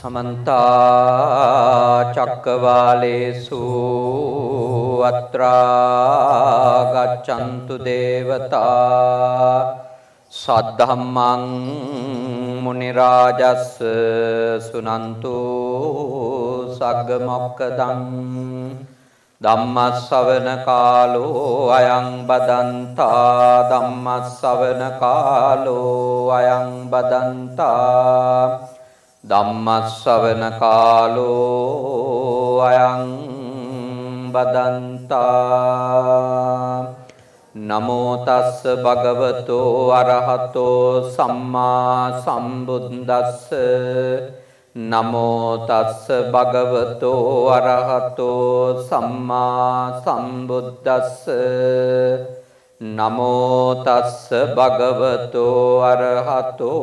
समन्ता चक्रवालेषु अत्रा गच्छन्तु देवता सद्धम्मं मुनिराजस् सुनन्तु सग्गमोक्खदं धम्मश्रवण कालो अयं बदन्ता धम्मश्रवण कालो अयं बदन्ता धम्मश्रवण कालो अयं बदन्ता नमो तस् भगवतो अरहतो सम्मा सम्बुद्दस्स नमो तस् भगवतो अरहतो सम्मा सम्बुद्दस्स नमो तस् भगवतो अरहतो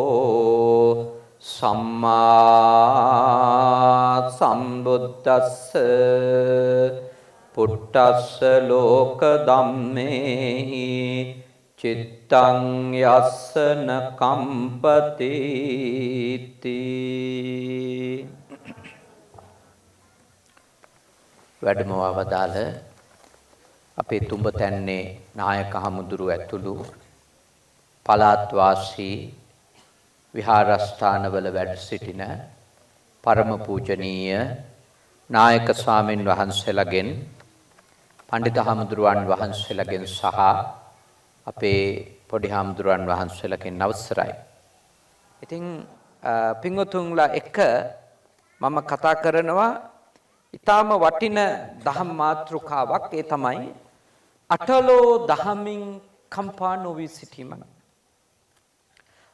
सम्मा सम्बुद्दस्स पुट्टस्स लोक धम्मेहि चित्तं यस्स न कंपतीति වැඩම වදාළ අපේ තුඹතැන්නේ නායක හමුදුරු ඇතුළු පළාත් වාසී විහාරස්ථානවල වැඩ සිටින පරම පූජනීය නායක ස්වාමින් වහන්සේලාගෙන් පඬිත හමුදුරුවන් වහන්සේලාගෙන් සහ අපේ පොඩි හමුදුරුවන් වහන්සේලාගෙන් අවසරයි. ඉතින් පින්වතුන්ලා එක මම කතා කරනවා ඊටාම වටින දහම් මාතෘකාවක්. ඒ තමයි අටලෝ දහමින් කම්පා නොවි සිටීම.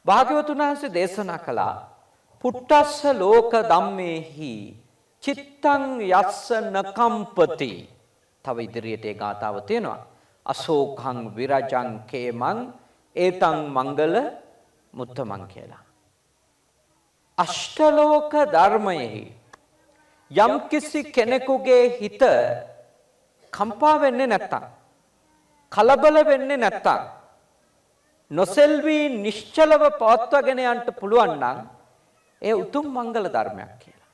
භාග්‍යවතුන් වහන්සේ දේශනා කළා පුට්ටස්ස ලෝක ධම්මේහි චිත්තං යස්ස නකම්පති. තව ඉදිරියට ඒ ගාතාව තියෙනවා. අශෝකං විරජං කේමං ඒතං මංගල මුත්තමං කියලා. අෂ්ටලෝක ධර්මයෙහි යම් කිසි කෙනෙකුගේ හිත කම්පා වෙන්නේ නැත්තම් කලබල වෙන්නේ නැත්තම් නොසෙල්වි නිශ්චලව පවත්වාගෙන යන්න පුළුවන් නම් ඒ උතුම් මංගල ධර්මයක් කියලා.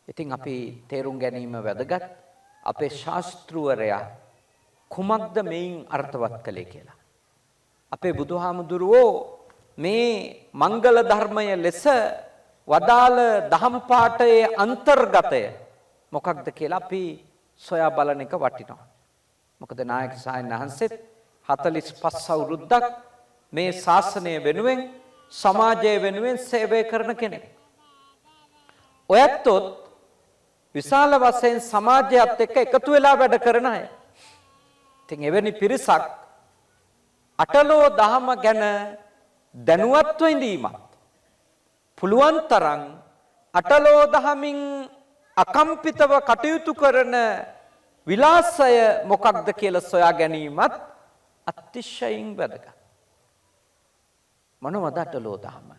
ඉතින් අපි තේරුම් ගැනීම වැදගත්. අපේ ශාස්ත්‍රවරයා කුමක්ද මේන් අර්ථවත් කළේ කියලා. අපේ බුදුහාමුදුරුවෝ මේ මංගල ධර්මය ලෙස වදාළ දහම් පාඨයේ අන්තර්ගතය මොකක්ද කියලා අපි සොයා බලන එක වටිනවා. මොකද නායක සායන වහන්සේත් 45 අවුරුද්දක් මේ ශාසනය වෙනුවෙන් සමාජය වෙනුවෙන් සේවය කරන කෙනෙක්. ඔයත්ොත් විශාල වශයෙන් සමාජයත් එක්ක එකතු වෙලා වැඩ කරන අය. ඉතින් එවැනි පිරිසක් අටලෝ දහම ගැන දැනුවත්ව ඉඳීමත් පුළුවන් තරම් අටලෝ දහමින් අකම්පිතව කටයුතු කරන විලාසය මොකක්ද කියලා සොයා ගැනීමත් අතිශයින් වැදගත්. මොනවද අටලෝ දහම?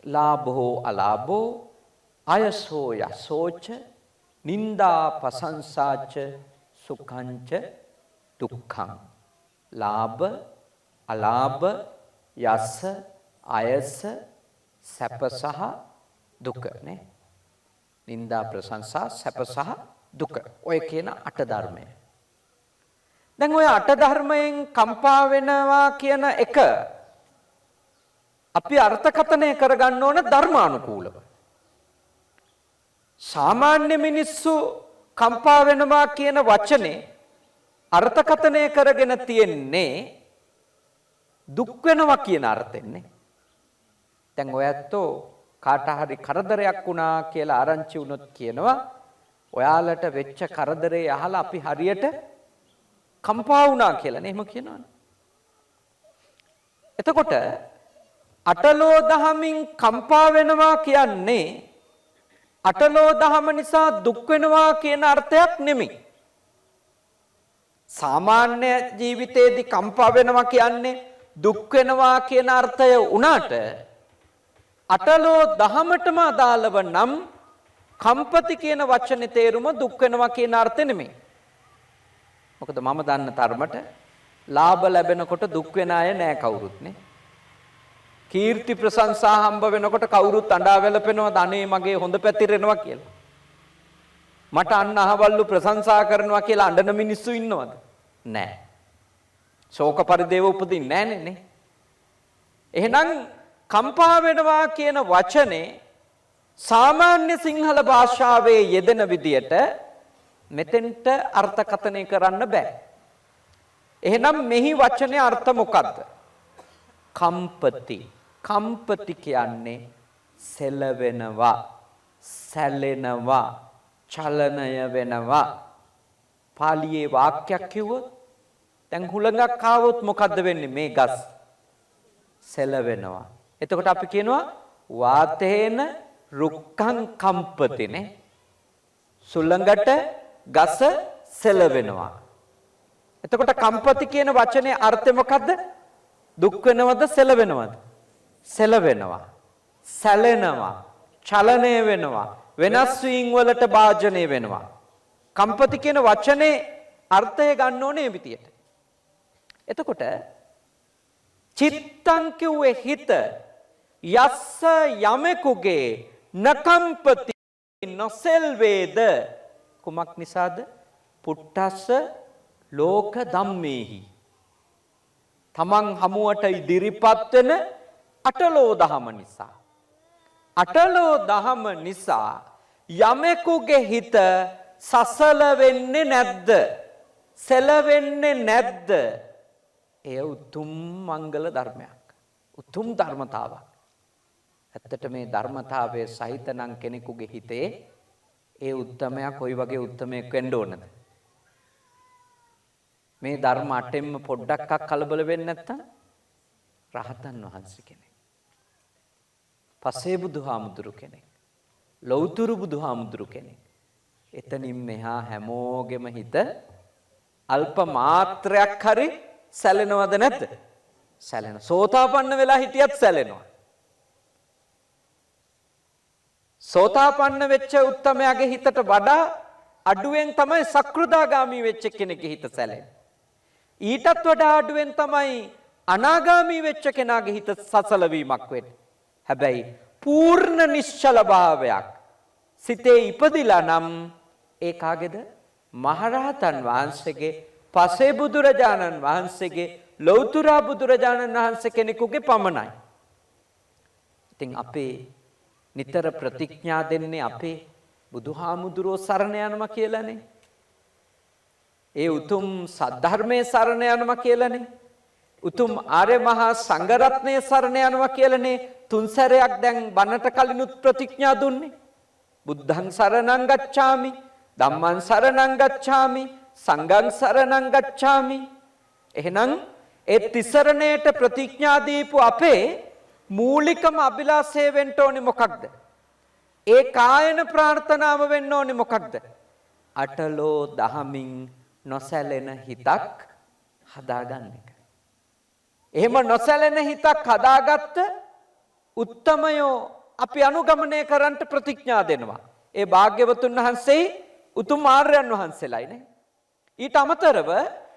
ලාභෝ අලාභෝ අයසෝ යසෝච නින්දා ප්‍රශංසාච සුඛංච දුක්ඛං. ලාභ අලාභ යස අයස සැප සහ දුක නේ. නින්දා ප්‍රශංසා සැප සහ දුක. ඔය කියන අට ධර්මය. දැන් ඔය අට ධර්මයෙන් කම්පා වෙනවා කියන එක අපි අර්ථකථනය කරගන්න ඕන ධර්මානුකූලව. සාමාන්‍ය මිනිස්සු කම්පා වෙනවා කියන වචනේ අර්ථකථනය කරගෙන තියෙන්නේ දුක් වෙනවා කියන අර්ථෙන්නේ. දැන් ඔයත්ෝ කාට හරි කරදරයක් වුණා කියලා ආරංචි වුණොත් කියනවා ඔයාලට වෙච්ච කරදරේ අහලා අපි හරියට කම්පා වුණා කියලා නේ. එහෙම කියනවනේ. එතකොට අටලෝ දහමින් කම්පා වෙනවා කියන්නේ අටලෝ දහම නිසා දුක් වෙනවා කියන අර්ථයක් නෙමෙයි. සාමාන්‍ය ජීවිතයේදී කම්පා වෙනවා කියන්නේ දුක් වෙනවා කියන අර්ථය උනාට අටලෝ දහමටම අදාළව නම් කම්පති කියන වචනේ තේරුම දුක් වෙනවා කියන අර්ථෙ නෙමෙයි. මොකද මම දන්න තරමට ලාභ ලැබෙනකොට දුක් වෙන අය නෑ කවුරුත් නේ. කීර්ති ප්‍රශංසා හම්බ වෙනකොට කවුරුත් අඬා වැළපෙනවද අනේ මගේ හොඳ පැතිරෙනවා කියලා? මට අන්න අහවල්ලු ප්‍රශංසා කරනවා කියලා අඬන මිනිස්සු ඉන්නවද? නැහැ. ශෝක පරිදේව උපදින්නේ නැහැ නේ. එහෙනම් කම්පා වෙනවා කියන වචනේ සාමාන්‍ය සිංහල භාෂාවේ යෙදෙන විදියට මෙතෙන්ට අර්ථකථනය කරන්න බෑ. එහෙනම් මෙහි වචනේ අර්ථ මොකද්ද? කම්පති. කම්පති කියන්නේ සෙලවෙනවා, සැලෙනවා, චලනය වෙනවා. පාලියේ වාක්‍යයක් කිව්වොත් දැන් හුළඟක් ආවොත් මොකද්ද වෙන්නේ? මේ ගස් සෙලවෙනවා. එතකොට අපි කියනවා වාතේන රුක්ඛං කම්පතිනේ. සුළඟට ගස සෙලවෙනවා. එතකොට කම්පති කියන වචනේ අර්ථය මොකද්ද? දුක් වෙනවද සෙලවෙනවද? සෙලවෙනවා, සැලෙනවා, චලනය වෙනවා, වෙනස් වීම් වලට භාජනය වෙනවා. කම්පති කියන වචනේ අර්ථය ගන්න ඕනේ මේ විදියට. එතකොට චිත්තං කිව්වේ හිත. යස්ස යමෙකුගේ නකම්පති නොසෙල්වේද කුමක් නිසාද? පුට්ටස්ස ලෝක ධම්මේහි. තමන් හමුවට ඉදිරිපත් වෙන අටලෝ දහම නිසා. අටලෝ දහම නිසා යමෙකුගේ හිත සසල වෙන්නේ නැද්ද? සෙලවෙන්නේ නැද්ද? එය උතුම් මංගල ධර්මයක්. උතුම් ධර්මතාවක්. ඇත්තට මේ ධර්මතාවයේ සහිත නම් කෙනෙකුගේ හිතේ ඒ උත්තමයා කොයි වගේ උත්තමයෙක් වෙන්න ඕනද? මේ ධර්ම අටෙන්ම පොඩ්ඩක් කලබල වෙන්නේ නැත්තම් රහතන් වහන්සේ කෙනෙක්. පසේ බුදුහාමුදුරු කෙනෙක්. ලෞතුරු බුදුහාමුදුරු කෙනෙක්. එතනින් මෙහා හැමෝගෙම හිත අල්ප මාත්‍රයක් හරි සැලෙනවද නැද්ද? සැලෙනවා. සෝතාපන්න වෙලා හිටියත් සැලෙනවා. සෝතාපන්න වෙච්ච උත්තමයාගේ හිතට වඩා අඩුවෙන් තමයි සක්‍රුදාගාමී වෙච්ච කෙනෙක්ගේ හිත සැලෙන්නේ. ඊටත් වඩා අඩුවෙන් තමයි අනාගාමී වෙච්ච කෙනාගේ හිත සසල වීමක් වෙන්නේ. හැබැයි පූර්ණ නිශ්චල භාවයක් සිතේ ඉපදිලා නම් ඒ කාගේද? මහරහතන් වහන්සේගේ, පසේ බුදුරජාණන් වහන්සේගේ, ලෞතර බුදුරජාණන් වහන්සේ කෙනෙකුගේ පමණයි. ඉතින් අපේ නිතර ප්‍රතිඥා දෙන්නේ අපේ බුදුහාමුදුරුවෝ සරණ යනවා කියලානේ. ඒ උතුම් සද්ධර්මයේ සරණ යනවා කියලානේ. උතුම් ආර්ය මහා සංඝරත්නයේ සරණ යනවා කියලානේ. තුන් සැරයක් දැන් බණට කලිනුත් ප්‍රතිඥා දුන්නේ. බුද්ධං සරණං ගච්ඡාමි, ධම්මං සරණං ගච්ඡාමි, සංඝං සරණං ගච්ඡාමි. එහෙනම් ඒ තිසරණයට ප්‍රතිඥා දීපු අපේ මූලිකම අභිලාෂය වෙන්න ඕනේ මොකක්ද? ඒ කායන ප්‍රාර්ථනාව වෙන්න ඕනේ මොකක්ද? අටලෝ දහමින් නොසැලෙන හිතක් හදාගන්න එක. එහෙම නොසැලෙන හිතක් හදාගත්ත උත්තමයෝ අපි අනුගමනය කරන්නට ප්‍රතිඥා දෙනවා. ඒ භාග්‍යවතුන් වහන්සේ උතුම් ආර්යයන් වහන්සේලායි නේ. ඊට අමතරව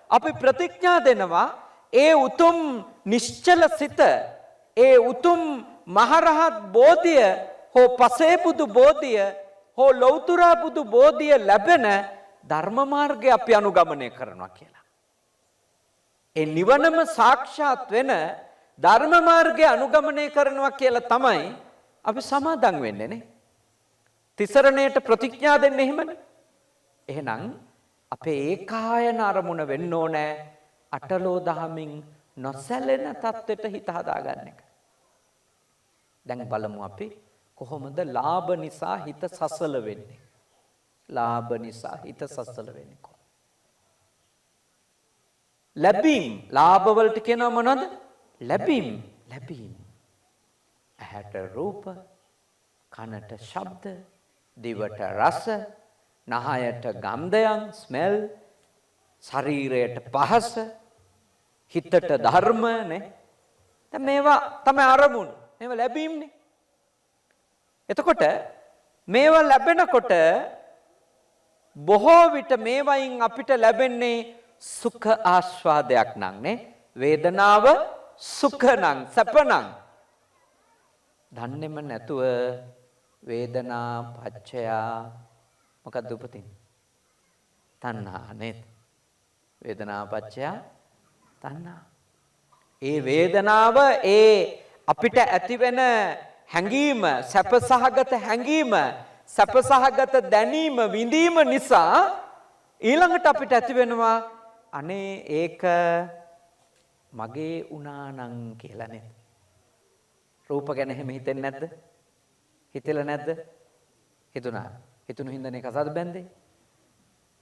අපි ප්‍රතිඥා දෙනවා ඒ උතුම් නිශ්චල සිත, ඒ උතුම් මහරහත් බෝධිය හෝ පසේ බුදු බෝධිය හෝ ලෞතර බුදු බෝධිය ලැබෙන ධර්ම මාර්ගය අපි අනුගමනය කරනවා කියලා. ඒ නිවනම සාක්ෂාත් වෙන ධර්ම මාර්ගය අනුගමනය කරනවා කියලා තමයි අපි සමාදන් වෙන්නේ නේ. තිසරණයට ප්‍රතිඥා දෙන්නේ එහෙමනේ. එහෙනම් අපේ ඒකායන අරමුණ වෙන්න ඕනේ අටලෝ දහමින් නොසැලෙන තත්ත්වයට හිත හදාගන්න එක. දැන් බලමු අපි කොහොමද ලාභ නිසා හිත සසල වෙන්නේ. ලාභ නිසා හිත සසල වෙන්නේ කොහොමද? ලැබීම්, ලාභ වලට කියනවා මොනවද? ලැබීම්, ලැබීම්. ඇහැට රූප, කනට ශබ්ද, දිවට රස, නහයට ගන්ධයන්, ස්මෙල්, ශරීරයට පහස, හිතට ධර්ම නේ. දැන් මේවා තමයි අරමුණු. මේවා ලැබීම්නේ. එතකොට මේවා ලැබෙනකොට බොහෝ විට මේවයින් අපිට ලැබෙන්නේ සුඛ ආස්වාදයක් නම් නේ. වේදනාව සුඛ නම්, සැප නම්. දන්නේම නැතුව වේදනා පච්චයා මොකක්ද උපදින්නේ? තණ්හා නේද? වේදනා පච්චයා තණ්හා. ඒ වේදනාව ඒ අපිට ඇතිවෙන හැඟීම සැපසහගත හැඟීම සැපසහගත දැනීම විඳීම නිසා ඊළඟට අපිට ඇති වෙනවා අනේ ඒක මගේ උනානම් කියලා නේද? රූප ගැන එහෙම හිතෙන්නේ නැද්ද? හිතෙලා නැද්ද? හිතුණා. හිතුණු හින්දානේ කසාද බැන්දේ.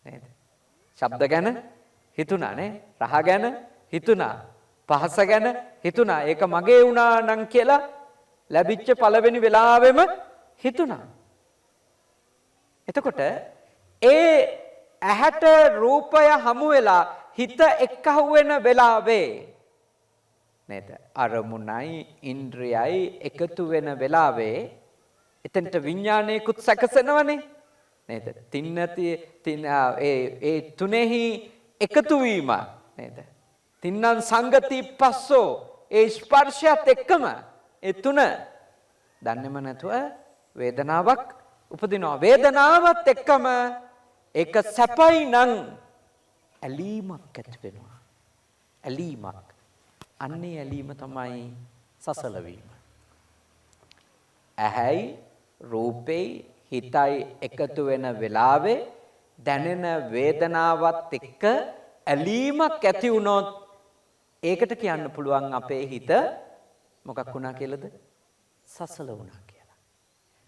නේද? ශබ්ද ගැන හිතුණා නේ. රහ ගැන හිතුණා. පහස ගැන හිතුණා. ඒක මගේ උනානම් කියලා ලැබිච්ච පළවෙනි වෙලාවෙම හිතුණා. එතකොට ඒ ඇහැට රූපය හමු වෙලා හිත එක්කහුව වෙන වෙලාවේ නේද? අරමුණයි ඉන්ද්‍රියයි එකතු වෙන වෙලාවේ එතනට විඥානයකුත් සැකසෙනවනේ නේද? ඒ තුනේහි එකතු වීම නේද? තින්නම් සංගති පස්සෝ ඒ ස්පර්ශයත් එක්කම ඒ තුන දන්නේම නැතුව වේදනාවක් උපදිනවා. වේදනාවත් එක්කම ඒක සැපයි නම් ඇලීමක් ඇති වෙනවා. ඇලීමක්. අන්නේ ඇලීම තමයි සසල වීම. ඇහැයි රූපේ හිතයි එකතු වෙන වෙලාවේ දැනෙන වේදනාවත් එක්ක ඇලීමක් ඇති වුණොත් ඒකට කියන්න පුළුවන් අපේ හිත මොකක් වුණා කියලාද? සසල වුණා කියලා.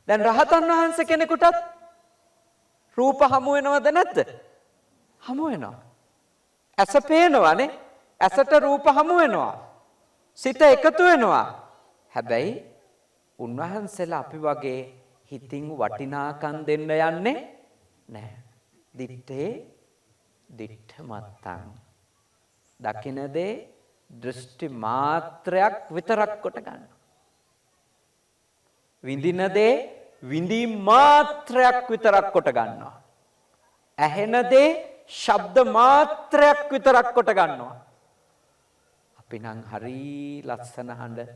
දැන් රහතන් වහන්සේ කෙනෙකුටත් රූප හමු වෙනවද නැද්ද? හමු වෙනවා. ඇස පේනවනේ. ඇසට රූප හමු වෙනවා. සිත එකතු වෙනවා. හැබැයි උන්වහන්සේලා අපි වගේ හිතින් වටිනාකම් දෙන්න යන්නේ නැහැ. දිත්තේ දිත්ත මත්තං. දකින දේ දෘෂ්ටි මාත්‍රයක් විතරක් කොට ගන්නවා. විඳින දේ විඳීම් මාත්‍රයක් විතරක් කොට ගන්නවා. ඇහෙන දේ ශබ්ද මාත්‍රයක් විතරක් කොට ගන්නවා. අපි නම් හරි ලස්සන හඬ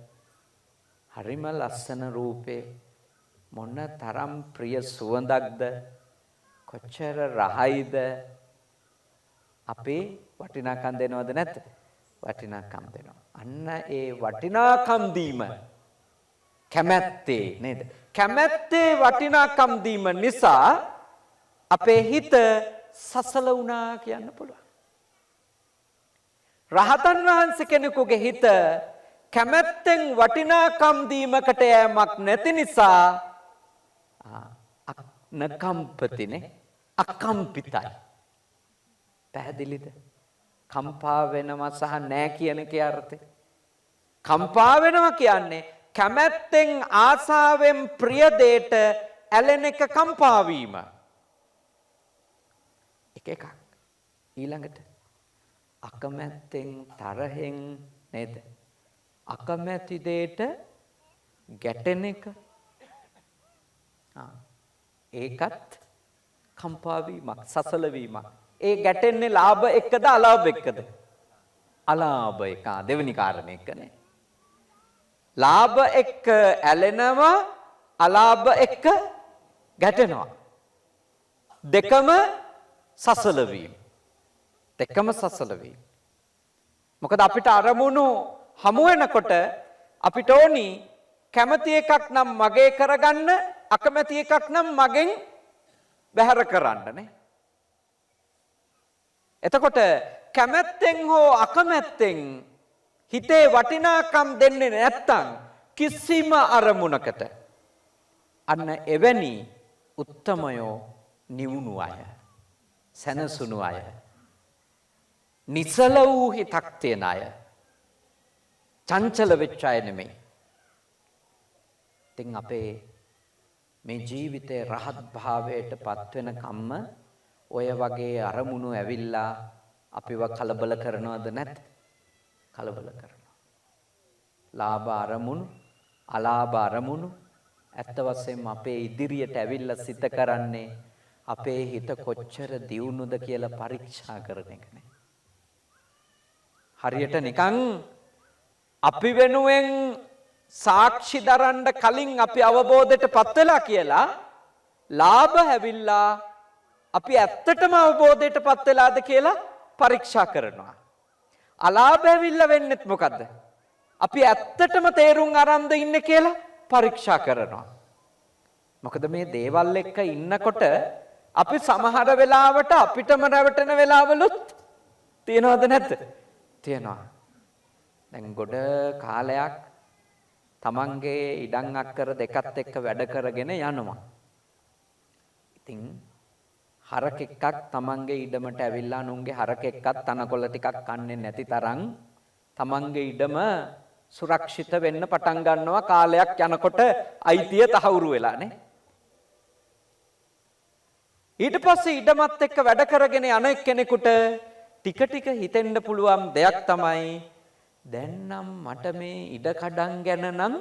හරිම ලස්සන රූපේ මොන තරම් ප්‍රිය සුවඳක්ද කොච්චර රහයිද අපේ වටිනාකම් දෙනවද නැද්ද? වටිනාකම් දෙනවා. අන්න ඒ වටිනාකම් දීම කැමැත්තේ නේද? කැමැත්තේ වටිනාකම් දීම නිසා අපේ හිත සසල වුණා කියන්න පුළුවන්. රහතන් වහන්සේ කෙනෙකුගේ හිත කැමැත්තෙන් වටිනාකම් දීමකට යෑමක් නැති නිසා නකම්පතිනේ අකම්පිතයි. පැහැදිලිද? කම්පා වෙනවා සහ නෑ කියන කේ අර්ථය. කම්පා වෙනවා කියන්නේ කැමැත්තෙන් ආසාවෙන් ප්‍රිය දෙයට ඇලෙන එක කම්පා වීම. එකක්. ඊළඟට අකමැත්තෙන් තරහෙන් නේද? අකමැති දෙයට ගැටෙන එක. ඒකත් කම්පා වීමක්, සසල වීමක්. ඒ ගැටෙන්නේ ලාභ එක්කද අලාභ එක්කද? අලාභ එක. දෙවෙනි කාරණේ එක්කනේ. ලාභ එක්ක ඇලෙනවා, අලාභ එක්ක ගැටෙනවා. දෙකම සසල වීම. දෙකම සසල වීම. මොකද අපිට අරමුණු හමු වෙනකොට අපිට ඕනි කැමති එකක් නම් මගේ කරගන්න, අකමැති එකක් නම් මගෙන් බැහැර කරන්න නේ. එතකොට කැමැත්තෙන් හෝ අකමැත්තෙන් හිතේ වටිනාකම් දෙන්නේ නැත්තම් කිසිම අරමුණකට අන්න එවැනි උත්තමයෝ නිවුණු අය, සැනසුණු අය, නිසල වූ හිතක් තියෙන අය, චංචල වෙච්ච අය නෙමෙයි. ඉතින් අපේ මේ ජීවිතේ රහත් භාවයට පත් වෙන කම්ම ඔය වගේ අරමුණු ඇවිල්ලා අපිව කලබල කරනවද නැත්? කලබල කරනවා. ලාභ අරමුණු, අලාභ අරමුණු ඇත්ත වශයෙන්ම අපේ ඉදිරියට ඇවිල්ලා සිත කරන්නේ අපේ හිත කොච්චර දියුණුද කියලා පරීක්ෂා කරන එකනේ. හරියට නිකන් අපි වෙනුවෙන් සාක්ෂි දරන්න කලින් අපි අවබෝධයටපත් වෙලා කියලා ලාභ හැවිල්ලා අපි ඇත්තටම අවබෝධයටපත් වෙලාද කියලා පරීක්ෂා කරනවා. අලාභ ඇවිල්ලා වෙන්නෙත් මොකද්ද? අපි ඇත්තටම තේරුම් අරන්ද ඉන්නේ කියලා පරීක්ෂා කරනවා. මොකද මේ දේවල් එක්ක ඉන්නකොට අපි සමහර වෙලාවට අපිටම රැවටෙන වෙලාවලුත් තියනවද නැද්ද? තියනවා. දැන් ගොඩ කාලයක් තමන්ගේ ඉඩම් අක්කර දෙකත් එක්ක වැඩ කරගෙන යනවා. ඉතින් හරක එකක් තමන්ගේ ඉඩමට ඇවිල්ලා නුන්ගේ හරක එක්කත් තනකොළ ටිකක් කන්නේ නැති තරම් තමන්ගේ ඉඩම සුරක්ෂිත වෙන්න පටන් ගන්නවා කාලයක් යනකොට අයිතිය තහවුරු වෙලානේ. ඊට පස්සේ ඉඩමත් එක්ක වැඩ කරගෙන යන එක්කෙනෙකුට ටික ටික හිතෙන්න පුළුවන් දෙයක් තමයි දැන් නම් මට මේ ඉඩ කඩන් ගැන නම්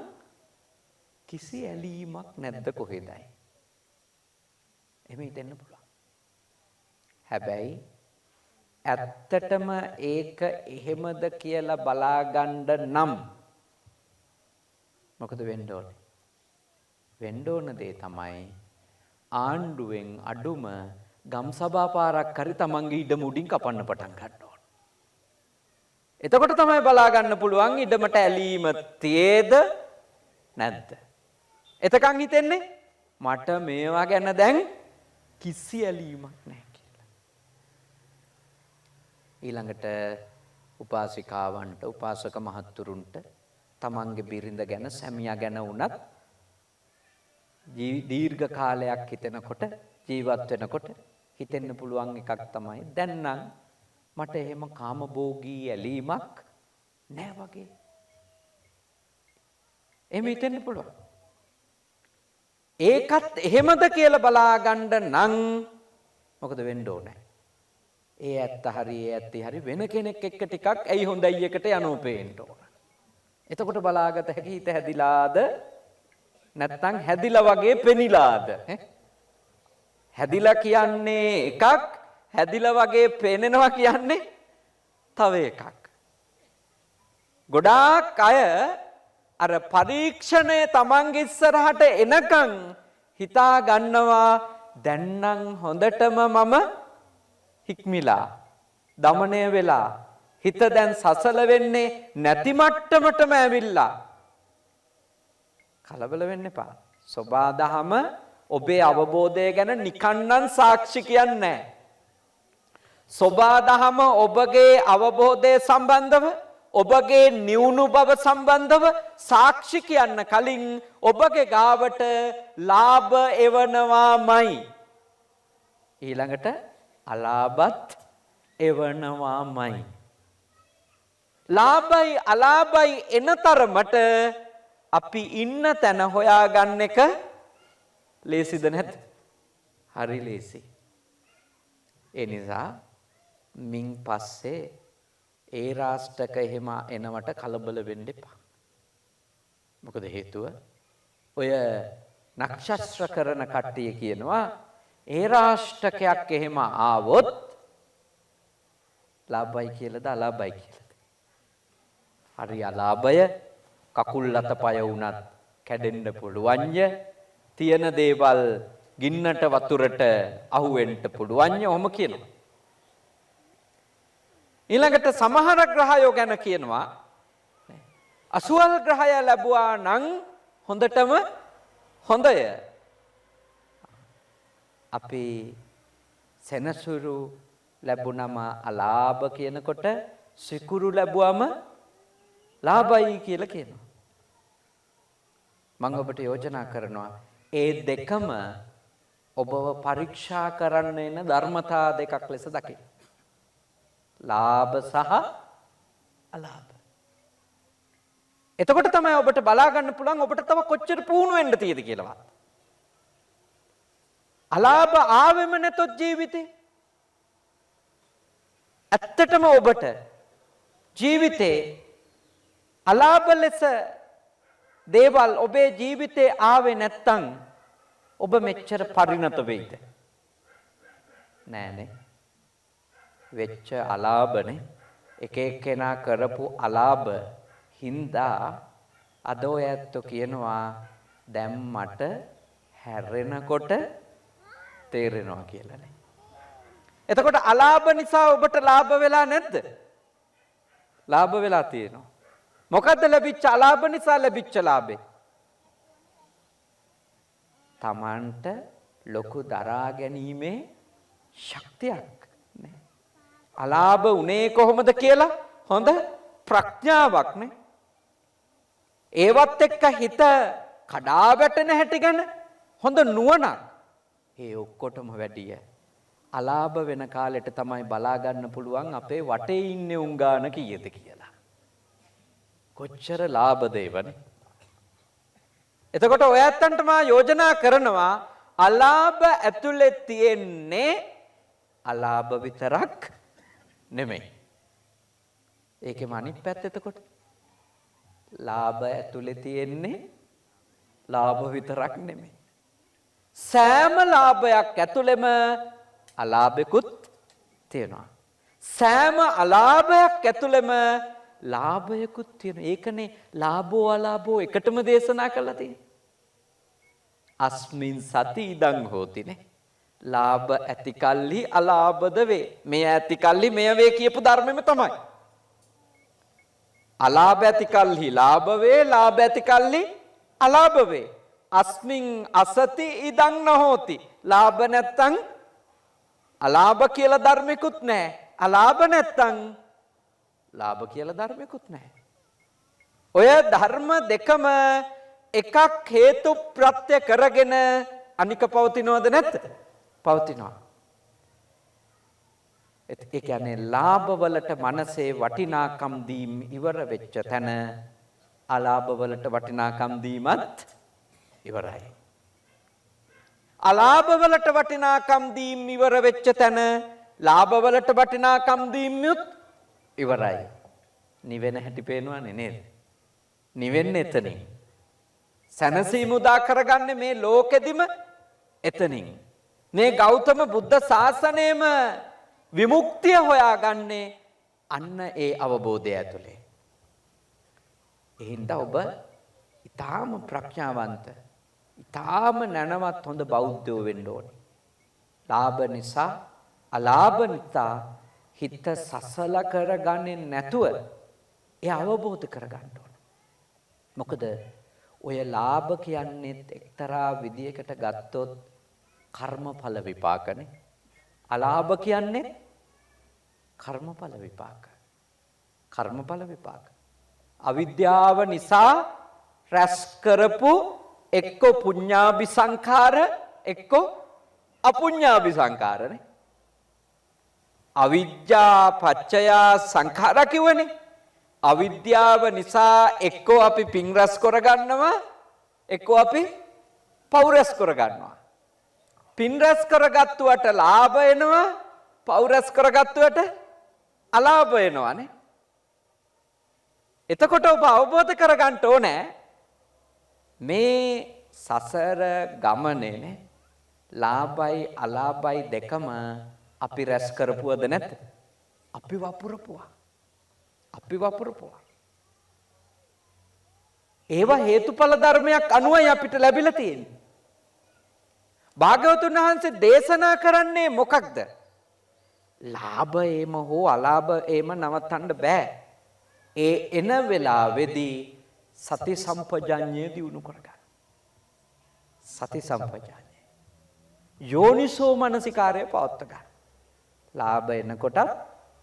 කිසි ඇලීමක් නැද්ද කොහෙදයි. එහෙම හිතෙන්න පුළුවන්. හැබැයි ඇත්තටම ඒක එහෙමද කියලා බලාගන්න නම් මොකද වෙන්න ඕනේ? වෙන්න ඕන දේ තමයි ආණ්ඩුවෙන් අඩුම ගම් සභා පාරක් හරි තමන්ගේ ඉඩම උඩින් කපන්න පටන් ගන්න ඕන. එතකොට තමයි බලා ගන්න පුළුවන් ඉඩමට ඇලීම තියේද නැද්ද? එතකන් හිතෙන්නේ මට මේවා ගැන දැන් කිසි ඇලීමක් නැහැ කියලා. ඊළඟට උපාසිකාවන්ට උපාසක මහත්තුරුන්ට තමන්ගේ බිරිඳ ගැන සැමියා ගැන වුණත් දීර්ඝ කාලයක් හිතෙනකොට ජීවත් වෙනකොට හිතෙන්න පුළුවන් එකක් තමයි දැන් නම් මට එහෙම කාමභෝගී ඇලීමක් නෑ වගේ. එහෙම හිතෙන්න පුළුවන්. ඒකත් එහෙමද කියලා බලා ගන්න නම් මොකද වෙන්න ඕනේ? ඒ ඇත්ත හරි ඒ ඇත්ති හරි වෙන කෙනෙක් එක්ක ටිකක් ඇයි හොඳයි එකට යනෝ පේන්න ඕන. එතකොට බලාගත හැකි හිත හැදිලාද නැත්තම් හැදිලා වගේ පෙනිලාද? හැදිලා කියන්නේ එකක්, හැදිලා වගේ පේනනවා කියන්නේ තව එකක්. ගොඩාක් අය අර පරීක්ෂණය තමන්ගේ ඉස්සරහට එනකන් හිතා ගන්නවා දැන් නම් හොඳටම මම හික්මිලා, දමණය වෙලා, හිත දැන් සසල වෙන්නේ නැති මට්ටමටම ඇවිල්ලා. කලබල වෙන්න එපා. සබාදහම ඔබේ අවබෝධය ගැන නිකන්නම් සාක්ෂි කියන්නේ නැහැ. සබාදහම ඔබගේ අවබෝධය සම්බන්ධව, ඔබගේ නිවුණු බව සම්බන්ධව සාක්ෂි කියන්න කලින් ඔබගේ ගාවට ලාභ එවනවාමයි. ඊළඟට අලාභත් එවනවාමයි. ලාභයි අලාභයි එන තරමට අපි ඉන්න තැන හොයාගන්න එක ලේසිද නැද්ද? හරි ලේසි. ඒ නිසා මින් පස්සේ ඒ රාෂ්ටක එහෙම එනවට කලබල වෙන්න එපා. මොකද හේතුව ඔය නක්ෂත්‍ර කරන කට්ටිය කියනවා ඒ රාෂ්ටකයක් එහෙම ආවොත් ලාභයි කියලාද අලාභයි කියලාද? හරි අලාභය කකුල් අතපය වුණත් කැඩෙන්න පුළුවන්ය. තියෙන දේවල් ගින්නට වතුරට අහු වෙන්න පුළුවන්ය. ඔහොම කියනවා. ඊළඟට සමහර ග්‍රහයෝ ගැන කියනවා අසුවල් ග්‍රහය ලැබුවා නම් හොඳටම හොඳය. අපි සෙනසුරු ලැබුණම අලාභ කියනකොට සිකුරු ලැබුවම ලාභයි කියලා කියනවා. මම ඔබට යෝජනා කරනවා ඒ දෙකම ඔබව පරීක්ෂා කරන්න එන ධර්මතා දෙකක් ලෙස දකින්න. ලාභ සහ අලාභ. එතකොට තමයි ඔබට බලා ගන්න පුළුවන් ඔබට තව කොච්චර පුහුණු වෙන්න තියෙද කියලාවත්. අලාභ ආවෙම නැතොත් ජීවිතේ ඇත්තටම ඔබට ජීවිතේ අලාභ ලෙස දේවල් ඔබේ ජීවිතේ ආවේ නැත්තම් ඔබ මෙච්චර පරිණත වෙයිද? නෑනේ. වෙච්ච අලාභනේ එක එක්කෙනා කරපු අලාභ හින්දා අද ඔය ඇත්තෝ කියනවා දැන් මට හැරෙනකොට තේරෙනවා කියලානේ. එතකොට අලාභ නිසා ඔබට ලාභ වෙලා නැද්ද? ලාභ වෙලා තියෙනවා. මොකද්ද ලැබිච්ච අලාභ නිසා ලැබිච්ච ලාභේ? තමන්ට ලොකු දරා ගැනීමේ ශක්තියක් නේ. අලාභ උනේ කොහොමද කියලා හොඳ ප්‍රඥාවක් නේ. ඒවත් එක්ක හිත කඩා වැටෙන හැටි ගැන හොඳ නුවණක්. ඒ ඔක්කොටම වැඩිය අලාභ වෙන කාලෙට තමයි බලා ගන්න පුළුවන් අපේ වටේ ඉන්නේ උන් ගාන කීයද කියලා. කොච්චර ලාභද ඒවනේ. එතකොට ඔය ඇත්තන්ට මා යෝජනා කරනවා අලාභ ඇතුලේ තියෙන්නේ අලාභ විතරක් නෙමෙයි. ඒකෙම අනිත් පැත්ත එතකොට ලාභ ඇතුලේ තියෙන්නේ ලාභ විතරක් නෙමෙයි. සෑම ලාභයක් ඇතුළෙම අලාභෙකුත් තියෙනවා. සෑම අලාභයක් ඇතුළෙම ලාභයකුත් තියෙනවා. ඒකනේ ලාභෝ අලාභෝ එකටම දේශනා කරලා තියෙන්නේ. අස්මින් සති ඉදං හෝතිනේ. ලාභ ඇති කල්හි අලාභද වේ. මෙය ඇති කල්හි මෙය වේ කියපු ධර්මෙම තමයි. අලාභ ඇති කල්හි ලාභ වේ, ලාභ ඇති කල්හි අලාභ වේ. අස්මින් අසති ඉදං නොහෝති. ලාභ නැත්තං අලාභ කියලා ධර්මිකුත් නැහැ. අලාභ නැත්තං ලාභ කියලා ධර්මිකුත් නැහැ. ඔය ධර්ම දෙකම එකක් හේතු ප්‍රත්‍ය කරගෙන අනික පවතිනවද නැද්ද? පවතිනවා. ඒ කියන්නේ ලාභවලට මනසේ වටිනාකම් දීම ඉවර වෙච්ච තැන අලාභවලට වටිනාකම් දීමත් ඉවරයි. අලාභවලට වටිනාකම් දීම ඉවර වෙච්ච තැන ලාභවලට වටිනාකම් දීමුත් ඉවරයි. නිවෙන හැටි පේනවනේ නේද? නිවෙන්නේ එතනින්. සැනසීම උදා කරගන්නේ මේ ලෝකෙදිම එතනින්. මේ ගෞතම බුද්ධ ශාසනයම විමුක්තිය හොයාගන්නේ අන්න ඒ අවබෝධය ඇතුලේ. එහෙනම් ඔබ ඊටාම ප්‍රඥාවන්ත, ඊටාම නැනවත් හොඳ බෞද්ධයෝ වෙන්න ඕනේ. ලාභ නිසා, අලාභ නිසා හිත සසල කරගන්නේ නැතුව ඒ අවබෝධ කරගන්න ඕනේ. මොකද ඔය ලාභ කියන්නේ එක්තරා විදියකට ගත්තොත් කර්මඵල විපාකනේ. අලාභ කියන්නේ කර්මඵල විපාක. කර්මඵල විපාක. අවිද්‍යාව නිසා රැස් කරපු එක්ක පුඤ්ඤාභි සංඛාර එක්ක අපුඤ්ඤාභි සංඛාරනේ. අවිද්‍යා පච්චය සංඛාර කියවනේ. අවිද්‍යාව නිසා එක්කෝ අපි පින් රැස් කරගන්නවා එක්කෝ අපි පව් රැස් කරගන්නවා. පින් රැස් කරගත්තුවට ලාභ එනවා, පව් රැස් කරගත්තුවට අලාභ එනවානේ. එතකොට ඔබ අවබෝධ කරගන්න ඕනේ මේ සසර ගමනේනේ ලාභයි අලාභයි දෙකම අපි රැස් කරපුවද නැද්ද? අපි වපුරපුවා. අපි වපුරපුවා. ඒවා හේතුඵල ධර්මයක් අනුවයි අපිට ලැබිලා තියෙන්නේ. භාග්‍යවතුන් වහන්සේ දේශනා කරන්නේ මොකක්ද? ලාභ ඒම හෝ අලාභ ඒම නවත්තන්න බෑ. ඒ එන වෙලාවේදී සති සම්පජාඤ්ඤය දිනු කරගන්න. සති සම්පජාඤ්ඤය. යෝනිසෝ මනසිකාරය පවත්ත ගන්න. ලාභ එනකොටත්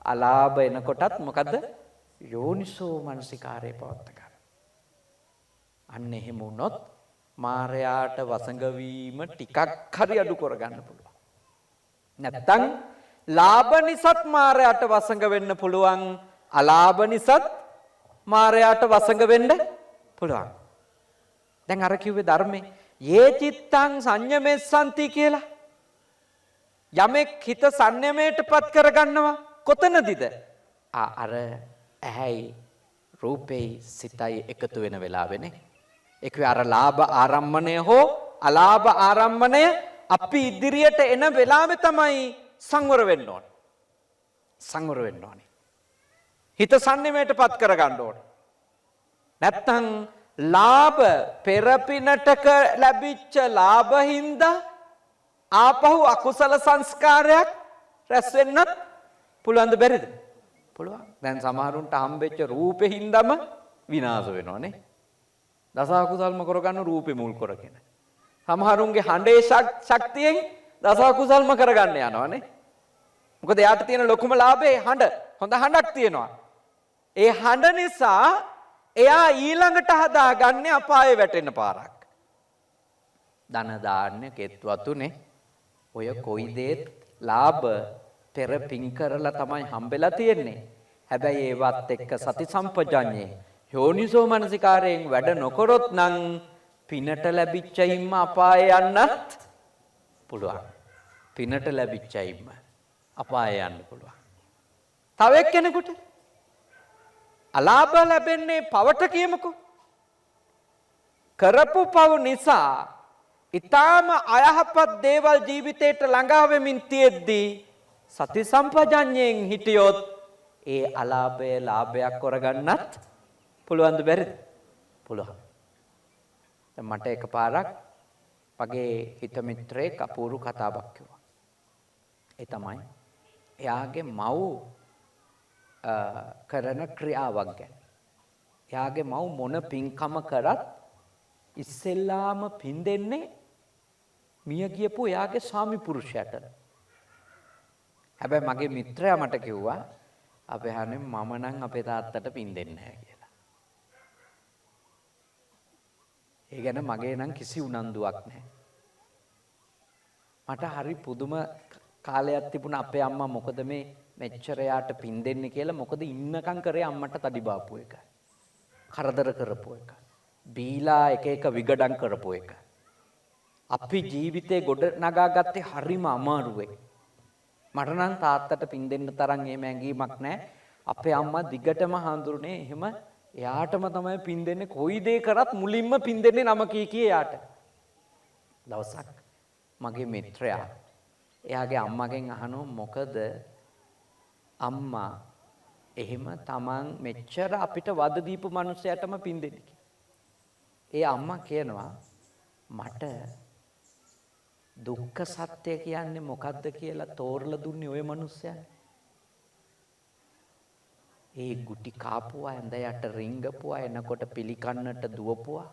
අලාභ එනකොටත් මොකද? යෝනිසෝ මනසිකාරය පවත්ත ගන්න. අන්න එහෙම වුණොත් මාරයාට වසඟ වීම ටිකක් හරි අඩු කරගන්න පුළුවන්. නැත්තම් ලාභ නිසත් මාරයාට වසඟ වෙන්න පුළුවන්, අලාභ නිසත් මාරයාට වසඟ වෙන්න පුළුවන්. දැන් අර කිව්වේ ධර්මයේ යේ චිත්තං සංයමෙස්සන්ති කියලා. යමෙක් හිත සංයමයටපත් කරගන්නවා කොතනදිද? අර ඇහැයි රූපේ සිතයි එකතු වෙන වෙලාවෙනේ. ඒක අර ලාභ ආරම්මණය හෝ අලාභ ආරම්මණය අපි ඉදිරියට එන වෙලාවේ තමයි සංවර වෙන්න ඕනේ. සංවර වෙන්න ඕනේ. හිත සංයමයටපත් කරගන්න ඕනේ. නැත්තම් ලාභ පෙරපිනටක ලැබිච්ච ලාභ හින්දා ආපහු අකුසල සංස්කාරයක් රැස් වෙන්නත් පුළුවන්ද බැරිද? පුළුවන්. දැන් සමහරුන්ට හම්බෙච්ච රූපෙ හින්දාම විනාශ වෙනවනේ. දස අකුසල්ම කරගන්න රූපෙ මුල් කරගෙන. සමහරුන්ගේ හඬේ ශක්තියෙන් දස අකුසල්ම කරගන්න යනවනේ. මොකද එයාට තියෙන ලොකුම ලාභේ හඬ. හොඳ හඬක් තියෙනවා. ඒ හඬ නිසා එයා ඊළඟට හදාගන්නේ අපායේ වැටෙන පාරක්. ධන දාන්න කෙත්වතුනේ ඔය කොයි දේත් ලාභ පෙර පින් කරලා තමයි හම්බෙලා තියෙන්නේ. හැබැයි ඒවත් එක්ක සති සම්පජඤ්ඤේ යෝනිසෝ මනසිකාරයෙන් වැඩ නොකරොත් නම් පිනට ලැබිච්ච හිම්ම අපායේ යන්නත් පුළුවන්. පිනට ලැබිච්ච හිම්ම අපායේ යන්න පුළුවන්. තව එක්කෙනෙකුට අලාභ ලැබෙන්නේ පවට කියමුකෝ. කරපු පව නිසා ඊටාම අයහපත් දේවල් ජීවිතේට ළඟා වෙමින් තියෙද්දී සති සම්පජඤ්ඤයෙන් හිටියොත් ඒ අලාභය ලාභයක් කරගන්නත් පුළුවන්ද බැරිද? පුළුවන්. දැන් මට එකපාරක් මගේ හිත මිත්‍රයෙක් අපූර්ව කතාවක් කිව්වා. ඒ තමයි එයාගේ මව් කරන ක්‍රියාවක් ගැන. එයාගේ මව් මොන පින්කම කරත් ඉස්සෙල්ලාම පින් දෙන්නේ මිය ගියපු එයාගේ ස්වාමි පුරුෂයාට. හැබැයි මගේ මිත්‍රයා මට කිව්වා අපේ හානේ මම නම් අපේ තාත්තට පින් දෙන්නේ නැහැ කියලා. ඒ ගැන මගේ නම් කිසි උනන්දුවක් නැහැ. මට හරි පුදුම කාලයක් තිබුණා අපේ අම්මා මොකද මේ මෙච්චර යාට පින් දෙන්නේ කියලා. මොකද ඉන්නකම් කරේ අම්මට තඩි බාපු එක. කරදර කරපු එක. බීලා එක එක විගඩම් කරපු එක. අපි ජීවිතේ ගොඩ නගාගත්තේ හරිම අමාරුවේ. මට නම් තාත්තට පින් දෙන්න තරම් එහෙම ඇඟීමක් නැහැ. අපේ අම්මා දිගටම හඳුරුනේ එහෙම එයාටම තමයි පින් දෙන්නේ. කොයි දේ කරත් මුලින්ම පින් දෙන්නේ නම කී එයාට. දවසක් මගේ මිත්‍රයා එයාගේ අම්මගෙන් අහනවා මොකද අම්මා එහෙම තමන් මෙච්චර අපිට වද දීපු මිනිහයාටම පින් දෙන්නේ කියලා. ඒ අම්මා කියනවා මට දුක්ඛ සත්‍ය කියන්නේ මොකද්ද කියලා තෝරලා දුන්නේ ওই මිනිහයා. ඒ ගුටි කාපුවා ඇඳ යට රිංගපුවා එනකොට පිළිකන්නට දුවපුවා.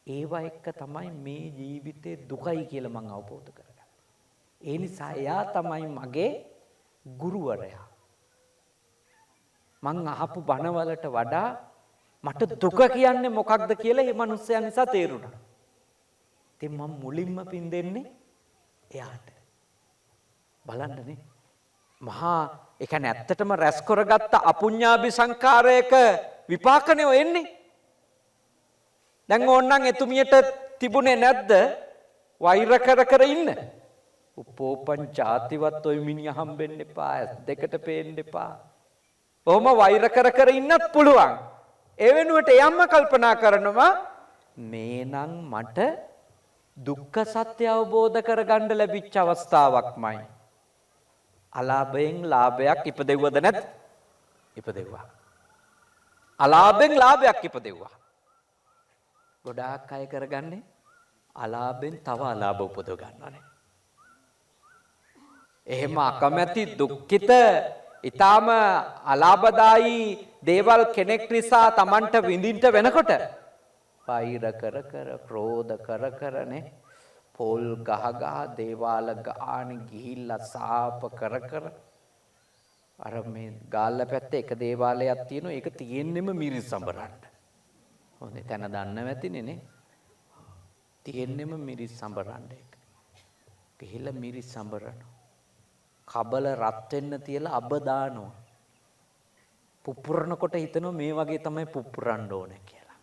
ඒවා එක්ක තමයි මේ ජීවිතේ දුකයි කියලා මම අවබෝධ කරගන්නේ. ඒ නිසා එයා තමයි මගේ ගුරුවරයා. මං අහපු බණවලට වඩා මට දුක කියන්නේ මොකක්ද කියලා මේ මිනිස්සයා නිසා තේරුණා. ඉතින් මම මුලින්ම පින් දෙන්නේ එයාට. බලන්නනේ. මහා ඒ කියන්නේ ඇත්තටම රැස් කරගත්ත අපුඤ්ඤාභි සංකාරයක විපාකනේ එන්නේ. දැන් ඕන්නම් එතුමියට තිබුණේ නැද්ද වෛර කර ඉන්න? උපෝපං ජාතිවත් ඔය මිනිහ හම්බෙන්න එපා. දෙකට පේන්න එපා. ඔහොම වෛර කර ඉන්නත් පුළුවන්. ඒ වෙනුවට එයම්ම කල්පනා කරනවා මේනම් මට දුක්ඛ සත්‍ය අවබෝධ කරගන්න ලැබිච්ච අවස්ථාවක්මයි. අලාභයෙන් ලාභයක් ඉපදෙව්වද නැත්? ඉපදෙව්වා. අලාභයෙන් ලාභයක් ඉපදෙව්වා. ගොඩාක් අය කරගන්නේ අලාභයෙන් තව අලාභ උපදව ගන්නවානේ. එහෙම අකමැති දුක්ඛිත ඊටාම අලාභදායි දේවල් කෙනෙක් නිසා Tamanට විඳින්න වෙනකොට වෛර කර ක්‍රෝධ කරනේ පොල් ගහ දේවාල ගාන ගිහිල්ලා සාප කර අර මේ ගාල්ල පැත්තේ එක දේවාලයක් තියෙනවා. ඒක තියෙන්නෙම මිරිස් සම්බරන්න. හොඳේ තැන දන්නව ඇතිනේ නේ. තියෙන්නෙම මිරිස් සම්බරන්න ඒක. ගිහිල්ලා මිරිස් සම්බරනවා. කබල රත් වෙන්න තියලා අබ දානවා. පුපුරනකොට හිතනවා මේ වගේ තමයි පුපුරන්න ඕනේ කියලා.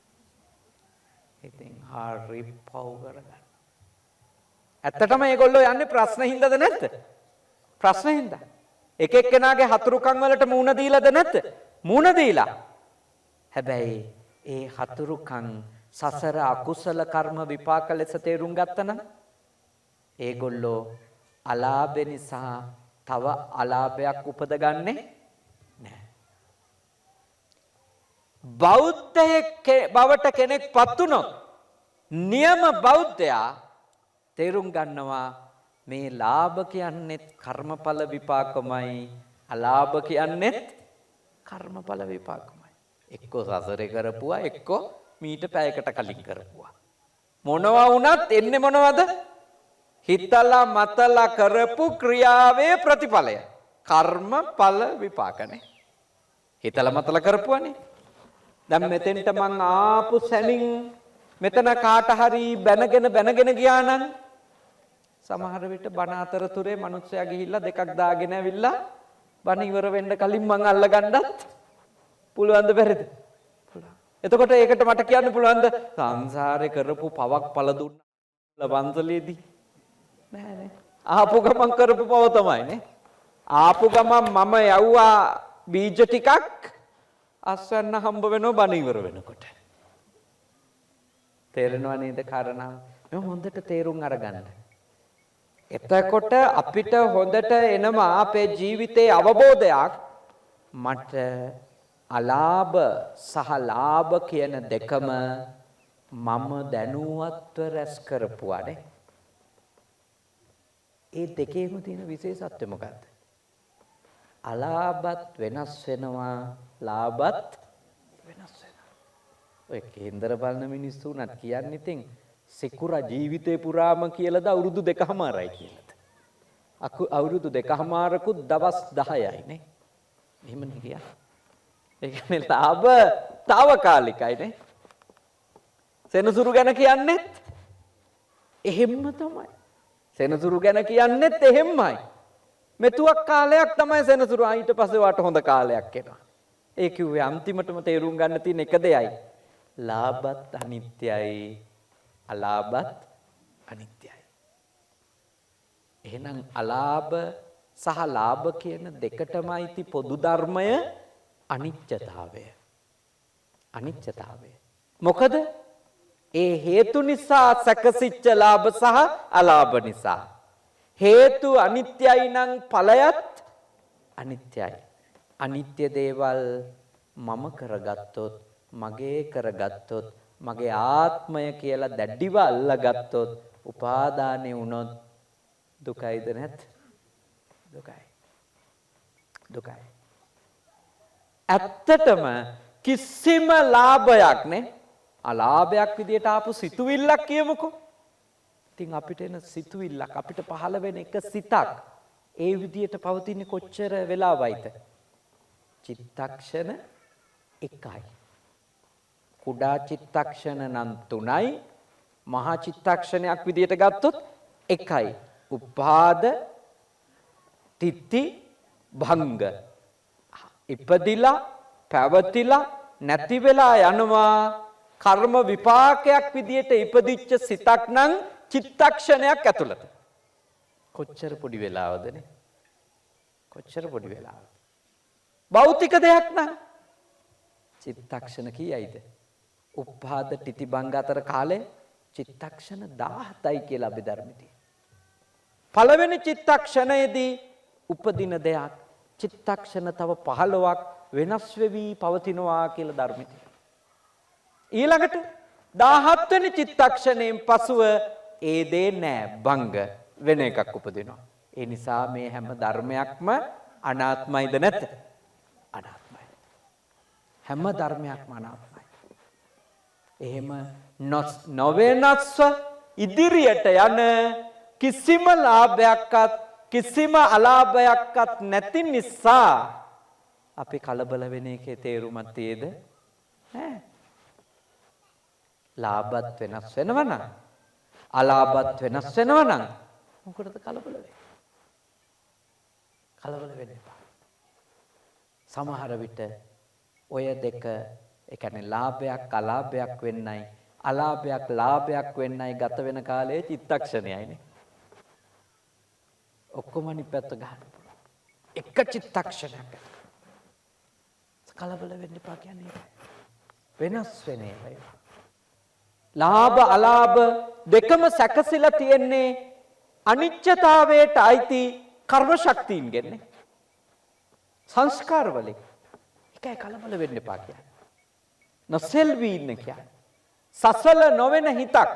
ඉතින් හරි පව් කරගන්න. ඇත්තටම මේගොල්ලෝ යන්නේ ප්‍රශ්න හින්දාද නැද්ද? ප්‍රශ්න හින්දා. එක එක්කෙනාගේ හතුරුකම් වලට මූණ දීලාද නැද්ද? මූණ දීලා. හැබැයි ඒ හතුරුකම් සසර අකුසල කර්ම විපාක ලෙස තේරුම් ගත්තනම් ඒගොල්ලෝ අලාභ නිසා තව අලාභයක් උපදගන්නේ නැහැ. බෞද්ධයෙක් බවට කෙනෙක් පත් වුණොත් නියම බෞද්ධයා තේරුම් ගන්නවා මේ ලාභ කියන්නේත් කර්මඵල විපාකමයි, අලාභ කියන්නේත් කර්මඵල විපාකමයි. එක්කෝ සසරේ කරපුවා, එක්කෝ මීට පැයකට කලින් කරපුවා. මොනවා වුණත් එන්නේ මොනවද? හිතලා මතලා කරපු ක්‍රියාවේ ප්‍රතිඵලය. කර්මඵල විපාකනේ. හිතලා මතලා කරපුවානේ. දැන් මෙතෙන්ට මං ආපු සැනින් මෙතන කාට හරි බැනගෙන ගියා නම් සමහර විට බණ අතරතුරේ මිනිස්සයා ගිහිල්ලා දෙකක් දාගෙන ඇවිල්ලා බණ ඉවර වෙන්න කලින් මං අල්ලගන්නත් පුළුවන්ද බැරිද? පුළුවන්. එතකොට ඒකට මට කියන්න පුළුවන්ද සංසාරේ කරපු පවක් පළ දුන්නා වන්සලේදී? නෑ නේ. ආපු ගමන් කරපු පව තමයි නේ. ආපු ගමන් මම යවුවා බීජ ටිකක් අස්වැන්න හම්බ වෙනව බණ ඉවර වෙනකොට. තේරෙනව නේද කාරණාව? මේ හොඳට තේරුම් අරගන්න. එතකොට අපිට හොඳට එනවා අපේ ජීවිතයේ අවබෝධයක් මට අලාභ සහ ලාභ කියන දෙකම මම දැනුවත්ව රැස් කරපුවානේ. ඒ දෙකේම තියෙන විශේෂත්වය මොකද්ද? අලාභත් වෙනස් වෙනවා, ලාභත් වෙනස් වෙනවා. ඔය කේන්දර බලන මිනිස්සු උනත් කියන්නේ ඉතින් සිකුරා ජීවිතේ පුරාම කියලාද අවුරුදු 2කමාරයි කියලාද? අවුරුදු 2කමාරකුත් දවස් 10යි නේ. එහෙමනේ කියා. ඒ කියන්නේ ලාභ తాවකාලිකයි නේ. සෙනසුරු ගැන කියන්නේත් එහෙම්ම තමයි. සෙනසුරු ගැන කියන්නේත් එහෙම්මයි. මෙතුවක් කාලයක් තමයි සෙනසුරු. ඊට පස්සේ වාට හොඳ කාලයක් එනවා. ඒ කිව්වේ අන්තිමටම තේරුම් ගන්න තියෙන එක දෙයයි. ලාභත් අනිත්‍යයි, අලාභත් අනිත්‍යයි. එහෙනම් අලාභ සහ ලාභ කියන දෙකටමයි ති පොදු ධර්මය අනිත්‍යතාවය. අනිත්‍යතාවය. මොකද ඒ හේතු නිසා සැකසිච්ච ලාභ සහ අලාභ නිසා. හේතු අනිත්‍යයි නම් ඵලයත් අනිත්‍යයි. අනිත්‍ය දේවල් මම කරගත්තොත්, මගේ කරගත්තොත්, මගේ ආත්මය කියලා දැඩිව අල්ලගත්තොත්, උපාදානෙ වුණොත් දුකයිද නැත්? දුකයි. දුකයි. ඇත්තටම කිසිම ලාභයක් නේ, අලාභයක් විදියට ආපු සිතුවිල්ලක් කියමුකෝ. ඉතින් අපිට එන සිතුවිල්ලක්, අපිට පහළ වෙන එක සිතක් ඒ විදියට පවතින්නේ කොච්චර වෙලාවයිද? චිත්තක්ෂණ 1යි. කුඩා චිත්තක්ෂණ නම් 3යි, මහා චිත්තක්ෂණයක් විදියට ගත්තොත් 1යි. උපාද තිත්ති භංග. ඉපදිලා පැවතිලා නැති වෙලා යනවා. කර්ම විපාකයක් විදියට ඉපදිච්ච සිතක් නම් චිත්තක්ෂණයක් ඇතුළත. කොච්චර පොඩි වෙලාවදනේ? කොච්චර පොඩි වෙලාවද? භෞතික දෙයක් නම් චිත්තක්ෂණ කීයයිද? උපාද තිති භංග අතර කාලේ චිත්තක්ෂණ 17යි කියලා අභිධර්මයේ. පළවෙනි චිත්තක්ෂණයේදී උපදින දෙයක් චිත්තක්ෂණ තව 15ක් වෙනස් වෙවි පවතිනවා කියලා ධර්මයේ. ඊළඟට 17 වෙනි චිත්තක්ෂණයෙන් පසුව ඒ දේ නෑ, භංග වෙන එකක් උපදිනවා. ඒ නිසා මේ හැම ධර්මයක්ම අනාත්මයිද නැත? අනාත්මයි. හැම ධර්මයක්ම අනාත්මයි. එහෙම නොවෙනස්ව ඉදිරියට යන කිසිම ලාභයක්වත් කිසිම අලාභයක්වත් නැති නිසා අපි කලබල වෙන එකේ තේරුමක් තියේද? ඈ ලාභත් වෙනස් වෙනවා නම්, අලාභත් වෙනස් වෙනවා නම් මොකටද කලබල වෙන්නේ? කලබල වෙන්න එපා. සමහර විට ඔය දෙක, ඒ කියන්නේ ලාභයක් අලාභයක් වෙන්නයි, අලාභයක් ලාභයක් වෙන්නයි ගත වෙන කාලයේ චිත්තක්ෂණයයිනේ. ඔක්කොම අනිත් පැත්ත ගන්න පුළුවන්. එක චිත්තක්ෂණයක්. කලබල වෙන්න එපා කියන්නේ වෙනස් වෙන ඒවා. ලාභ අලාභ දෙකම සැකසීලා තියෙන්නේ අනිත්‍යතාවයට අයිති කර්ම ශක්තියින්ගෙන්නේ. සංස්කාර වලින්. ඒකයි කලබල වෙන්න එපා කියන්නේ. නොසෙල්වි ඉන්න කියන්නේ. සසල නොවන හිතක්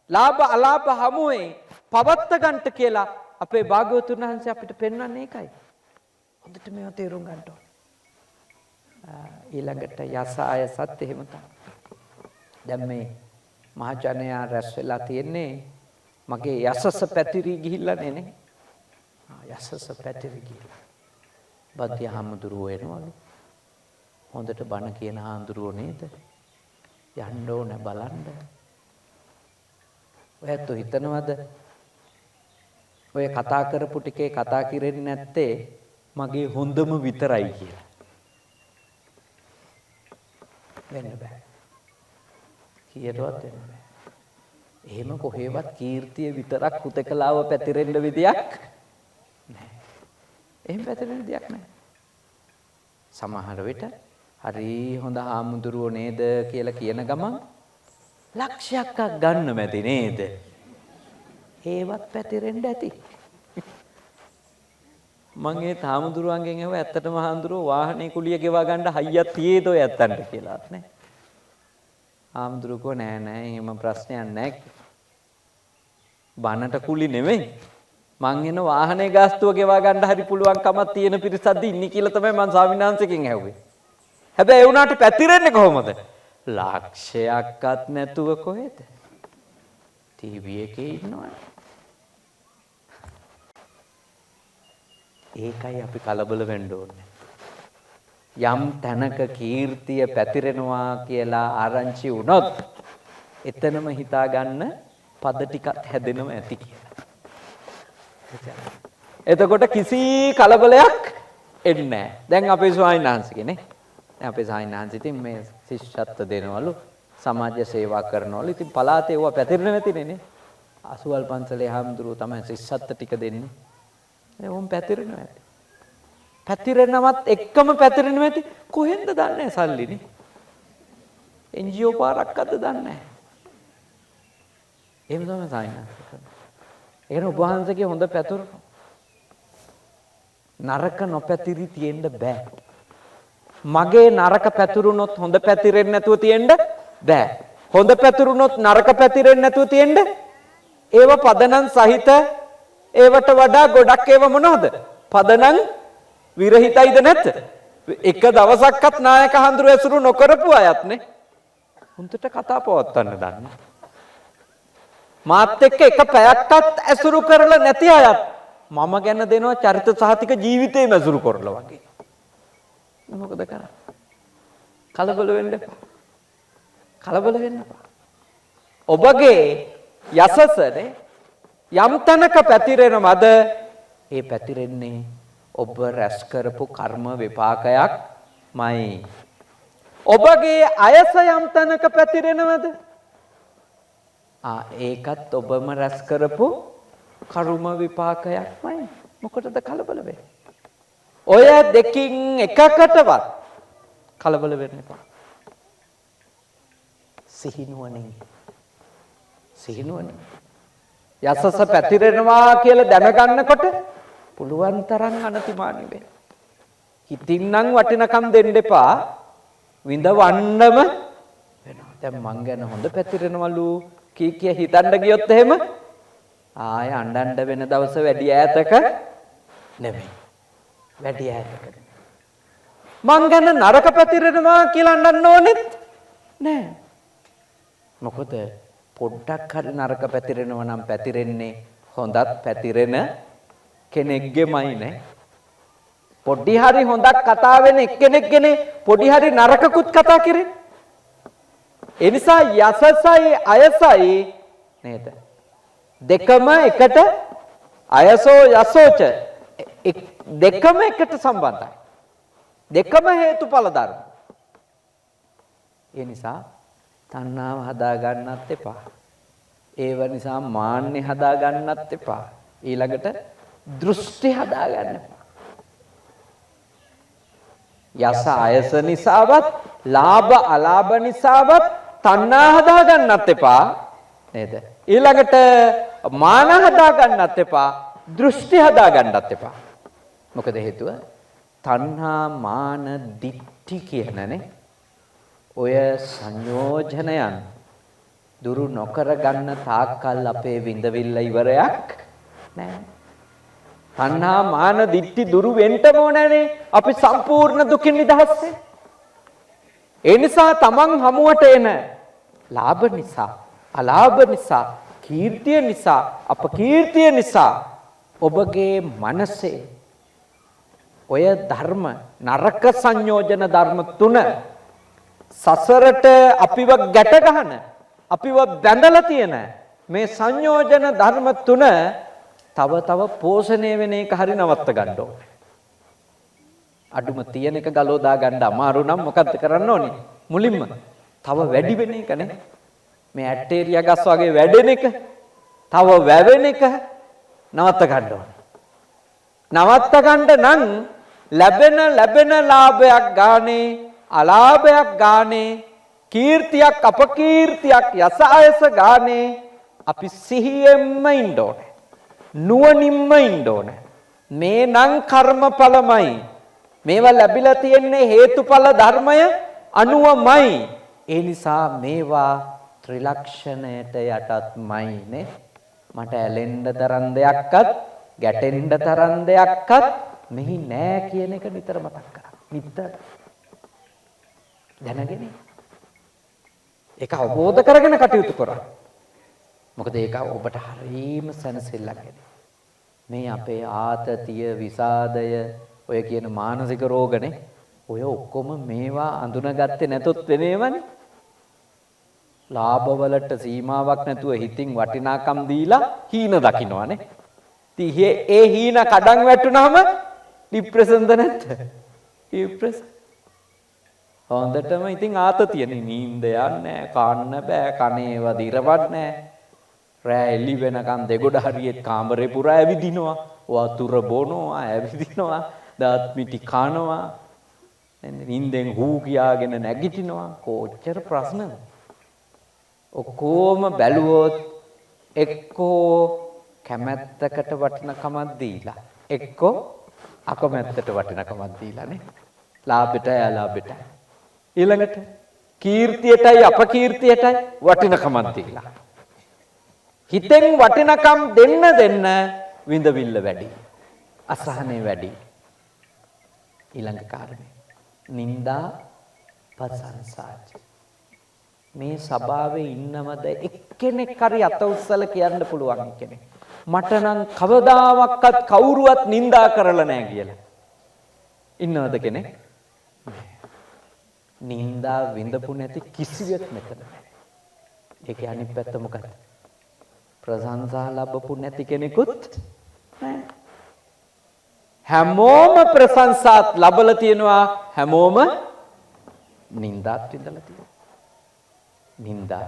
ලාභ අලාභ හමුවේ පවත්ත ගන්නට කියලා අපේ භාග්‍යවතුන් වහන්සේ අපිට පෙන්වන්නේ ඒකයි. හොඳට මේව තේරුම් ගන්න ඕන. ඊළඟට යසාය සත් එහෙම තමයි. දැන් මේ මහජනයා රැස් වෙලා තියෙන්නේ මගේ යසස පැතිරි ගිහිල්ලා නේ. යසස පැතිරි ගිහිල්ලා. බද්‍ය හාමුදුරුවෝ එනවලු. හොඳට බණ කියන හාමුදුරුවෝ නේද? යන්න ඕන බලන්න. ඔයත් හිතනවද ඔය කතා කරපු ටිකේ කතා කිරෙන්නේ නැත්තේ මගේ හොඳම විතරයි කියලා? වෙන්න බෑ. කීයටවත් වෙන්න බෑ. එහෙම කොහේවත් කීර්තිය විතරක් හුතකලාව පැතිරෙන්න විදියක් නැහැ. එහෙම පැතිරෙන්න විදියක් නැහැ. සමහර විට හරි හොඳ හාමුදුරුවෝ නේද කියලා කියන ගමන් ලක්ෂයක් ගන්න මැති නේද? ඒවත් පැතිරෙන්න ඇති. මම ඒ හාමුදුරුවන්ගෙන් ඇහුවා ඇත්තටම හාමුදුරුවෝ වාහනේ කුලිය ගෙවා ගන්න හයියක් තියේද ඔය ඇත්තන්ට කියලාත් නේ. හාමුදුරුවෝ නෑ නෑ එහෙම ප්‍රශ්නයක් නෑ. බනට කුලි නෙමෙයි. මං එන වාහනේ ගාස්තුව ගෙවා ගන්න හරි පුළුවන්කමක් තියෙන පිරිසක්ද ඉන්නේ කියලා තමයි මං ස්වාමීන් වහන්සේගෙන් ඇහුවේ. හැබැයි ඒ වුණාට පැතිරෙන්නේ කොහොමද? ලක්ෂයක්වත් නැතුව කොහෙද? ටීවී එකේ ඉන්නවනේ. ඒකයි අපි කලබල වෙන්න ඕනේ. යම් තැනක කීර්තිය පැතිරෙනවා කියලා ආරංචි වුණොත් එතනම හිතා ගන්න පද ටිකක් හැදෙනව ඇති කියලා. එතකොට කිසි කලබලයක් එන්නේ නැහැ. දැන් අපේ ස්වාමීන් වහන්සේගේ නේ. දැන් අපේ ස්වාමීන් වහන්සේ ඉතින් මේ ශිෂ්‍යත්ව දෙනවලු සමාජ සේවා කරනවලු. ඉතින් පලාතේ ඒවා පැතිරෙන්නේ නැතිනේ නේ. අසුවල් පන්සලේ හාමුදුරුවෝ තමයි ශිෂ්‍යත්ව ටික දෙන්නේ. ඒ වොම් පැතිරෙනවා ඇති. පැතිරෙනවත් එක්කම පැතිරෙනවා ඇති. කොහෙන්ද දන්නේ සල්ලිනේ? NGO පාරක්වත් දන්නේ නැහැ. එහෙම තමයි සායනා. ඒකන ඔබ වහන්සේගේ හොඳ පැතුරු නරක නොපැතිරි තියෙන්න බෑ. මගේ නරක පැතුරුනොත් හොඳ පැතිරෙන්නේ නැතුව තියෙන්න බෑ. හොඳ පැතුරුනොත් නරක පැතිරෙන්නේ නැතුව තියෙන්න ඒව පදනම් සහිත ඒවට වඩා ගොඩක් ඒව මොනවද? පදනම් විරහිතයිද නැත්ද? එක දවසක්වත් නායක හඳුරු ඇසුරු නොකරපු අයත් නේ. හුන්ටට කතා පවත්වන්න දන්නේ. මාත් එක්ක එක පැයක්වත් ඇසුරු කරලා නැති අයත් මම ගැන දෙනවා චරිත සහතික ජීවිතේම ඇසුරු කරලා වගේ. මොකද කරන්නේ? කලබල වෙන්න එපා. කලබල වෙන්න එපා. ඔබගේ යසසනේ යම් තැනක පැතිරෙනවද? ඒ පැතිරෙන්නේ ඔබ රැස් කරපු කර්ම විපාකයක්මයි. ඔබගේ අයස යම් තැනක පැතිරෙනවද? ඒකත් ඔබම රැස් කරපු කර්ම විපාකයක්මයි. මොකටද කලබල වෙන්නේ? ඔය දෙකින් එකකටවත් කලබල වෙන්න එපා. සිහිනුවණින් යසස පැතිරෙනවා කියලා දැනගන්නකොට පුළුවන් තරම් අනතිමානී වෙන්න. හිතින් නම් වටිනකම් දෙන්න එපා. විඳවන්නම වෙනවා. දැන් මං ගැන හොඳ පැතිරෙනවලු කී හිතන්න ගියොත් එහෙම ආය අඬන්න වෙන දවස වැඩි ඈතක නෙමෙයි. වැඩි ඈතක. මං ගැන නරක පැතිරෙනවා කියලා අඬන්න ඕනෙත් නෑ. මොකද පොඩ්ඩක් හරි නරක පැතිරෙනවා නම් පැතිරෙන්නේ හොඳත් පැතිරෙන කෙනෙක්ගෙමයි නේ. පොඩි හරි හොඳක් කතා වෙන එක්කෙනෙක්ගේනේ පොඩි හරි නරකකුත් කතා කරන්නේ. ඒ නිසා යසසයි අයසයි නේද? දෙකම එකට අයසෝ යසෝච දෙකම එකට සම්බන්ධයි. දෙකම හේතුඵල ධර්ම. ඒ නිසා තණ්හාව හදා ගන්නත් එපා. ඒව නිසා මාන්නේ හදා ගන්නත් එපා. ඊළඟට දෘෂ්ටි හදා ගන්න එපා. යස අයස නිසාවත් ලාභ අලාභ නිසාවත් තණ්හා හදා ගන්නත් එපා නේද? ඊළඟට මාන හදා ගන්නත් එපා. දෘෂ්ටි හදා ගන්නත් එපා. මොකද හේතුව? තණ්හා මාන දිට්ඨි කියනනේ ඔය සංයෝජනයන් දුරු නොකර ගන්න තාක්කල් අපේ විඳවිල්ල ඉවරයක් නෑ. තණ්හා මාන දිට්ඨි දුරු වෙන්නම ඕනනේ. අපි සම්පූර්ණ දුකින් නිදහස් වෙන්න. ඒ නිසා තමන් හමුවට එන ලාභ නිසා, අලාභ නිසා, කීර්තිය නිසා, අපකීර්තිය නිසා ඔබගේ මනසේ ඔය ධර්ම නරක සංයෝජන ධර්ම තුන සසරට අපිව ගැට ගන්න, අපිව බැඳලා තියෙන මේ සංයෝජන ධර්ම තුන තව තව පෝෂණය වෙන එක හරි නවත්ත ගන්න ඕනේ. අඩුම තියෙන එක ගලෝදා ගන්න අමාරු නම් මොකද්ද කරන්න ඕනේ? මුලින්ම තව වැඩි වෙන එක නේ. මේ ඇටේරියා ගස් වගේ වැඩෙන එක, තව වැවෙන එක නවත්ත ගන්න ඕනේ. නවත්ත ගන්න නම් ලැබෙන ලාභයක් ගානේ, අලාභයක් ගානේ, කීර්තියක් අපකීර්තියක් යසායස ගානේ අපි සිහියෙන්ම ඉන්න ඕනේ. නුවණින්ම ඉන්න ඕනේ. මේ නම් කර්මඵලමයි. මේවා ලැබිලා තියෙන්නේ හේතුඵල ධර්මය අනුවමයි. ඒ නිසා මේවා ත්‍රිලක්ෂණයට යටත්මයි නේ. මට ඇලෙන්න තරම් දෙයක්වත් ගැටෙන්න තරම් දෙයක්වත් මෙහි නෑ කියන එක නිතර මතක් කරගන්න. නිතර දැනගෙන ඒක අවබෝධ කරගෙන කටයුතු කරා. මොකද ඒක ඔබට හරීම සැනසෙල්ලක් ඇති. මේ අපේ ආතතිය, විසාදය, ඔය කියන මානසික රෝගනේ, ඔය ඔක්කොම මේවා අඳුනගත්තේ නැතොත් වෙනේවනේ. ලාභවලට සීමාවක් නැතුව හිතින් වටිනාකම් දීලා හීන දකින්නවනේ. ඉතින් ඒ හීන කඩන් වැටුනහම ડિප්‍රෙෂන්ද නැද්ද? ડિප්‍රෙෂන්. හොඳටම ඉතින් ආතතියනේ, නිින්ද යන්නේ, කන්න බෑ, කනේව දිරවන්නේ. රෑ එළි වෙනකන් දෙගොඩ හරියෙත් කාමරේ පුරා ඇවිදිනවා, වතුර බොනවා, ඇවිදිනවා, දාත් මිටි කනවා, නිින්දෙන් හූ කියාගෙන නැගිටිනවා. කොච්චර ප්‍රශ්නද? ඔක්කොම බැලුවොත් එක්කෝ කැමැත්තකට වටිනකමක් දීලා, එක්කෝ අකමැත්තට වටිනකමක් දීලානේ. ලාභෙටයි අලාභෙටයි. ඊළඟට කීර්තියටයි අපකීර්තියටයි වටිනකමක් දීලා. හිතෙන් වටිනකම් දෙන්න විඳවිල්ල වැඩි, අසහනෙ වැඩි. ඊළඟ කාරණේ නිന്ദා ප්‍රශංසාච. මේ සභාවේ ඉන්නවද එක්කෙනෙක් හරි අත උස්සලා කියන්න පුළුවන් කෙනෙක් මට නම් කවදාවත් කවුරුවත් නිന്ദා කරලා නැහැ කියලා? ඉන්නවද කෙනෙක්? නිന്ദා විඳපු නැති කිසිවෙක් මෙතන නැහැ. ඒකේ අනිත් පැත්ත මොකද? ප්‍රශංසා ලැබපු නැති කෙනෙකුත් නැහැ. හැමෝම ප්‍රශංසාත් ලැබලා තියෙනවා, හැමෝම නිന്ദාත් විඳලා තියෙනවා. නිന്ദා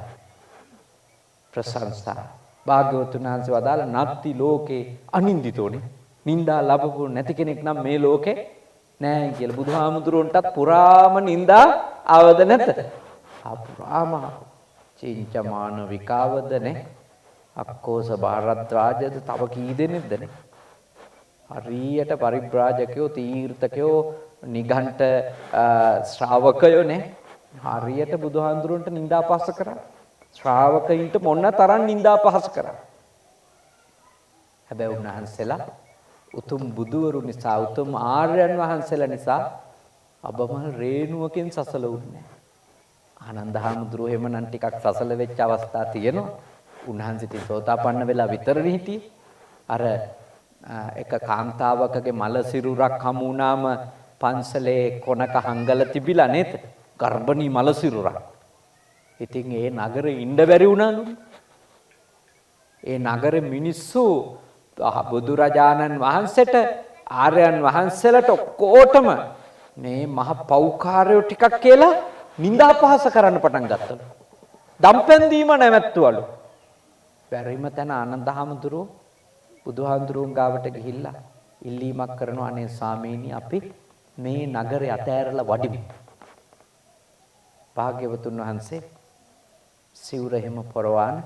ප්‍රශංසා භාග්‍යවතුන් වහන්සේ වදාළ නත්ති ලෝකේ අනින්දිතෝනේ. නිന്ദා ලැබපු නැති කෙනෙක් නම් මේ ලෝකේ නැහැ කියලා. බුදුහාමුදුරුවන්ටත් පුරාම නිന്ദා ආවද නැත? පුරාම චින්චමාන විකාවදනේ. අක්කෝස භාරද්වාජද තව කී දෙනෙක්ද නේ? හරියට පරිබ්‍රාජකයෝ, තීර්ථකයෝ, නිගණ්ඨ ශ්‍රාවකයෝ නේ. හරියට බුදුහාඳුරන්ට නිന്ദා පහස කරා. ශ්‍රාවකයින්ට මොන තරම් නිന്ദා පහස කරා. හැබැයි උන්වහන්සේලා උතුම් බුදුවරු නිසා, උතුම් ආර්යයන් වහන්සේලා නිසා අබමල් රේණුවකින් සසල උන්නේ. ආනන්ද හාමුදුරුවෝ එහෙමනම් ටිකක් සසල වෙච්ච අවස්ථා තියෙනවා. උන්වහන්සේට සෝතාපන්න වෙලා විතරනේ හිටියේ. අර එක කාන්තාවකගේ මල සිරුරක් හමු වුණාම පන්සලේ කොනක හංගලා තිබිලා නේද? ගර්භණී මල සිරුරක්. ඉතින් ඒ නගරේ ඉන්න බැරි වුණාලු. ඒ නගරේ මිනිස්සු බුදුරජාණන් වහන්සේට, ආර්යයන් වහන්සේලාට ඔක්කොටම මේ මහ පෞකාරයෝ ටිකක් කියලා නිന്ദා පහස කරන්න පටන් ගත්තලු. දම්පැන් දීම නැවැත්තුවලු. බැරිම තැන ආනන්ද හාමුදුරුවෝ බුදුහාමුදුරුවෝ ගාවට ගිහිල්ලා ඉල්ලීමක් කරනවා, අනේ ස්වාමීනි අපි මේ නගරේ අතෑරලා වඩිමු. භාග්‍යවතුන් වහන්සේ සිවුර එහෙම පොරවාන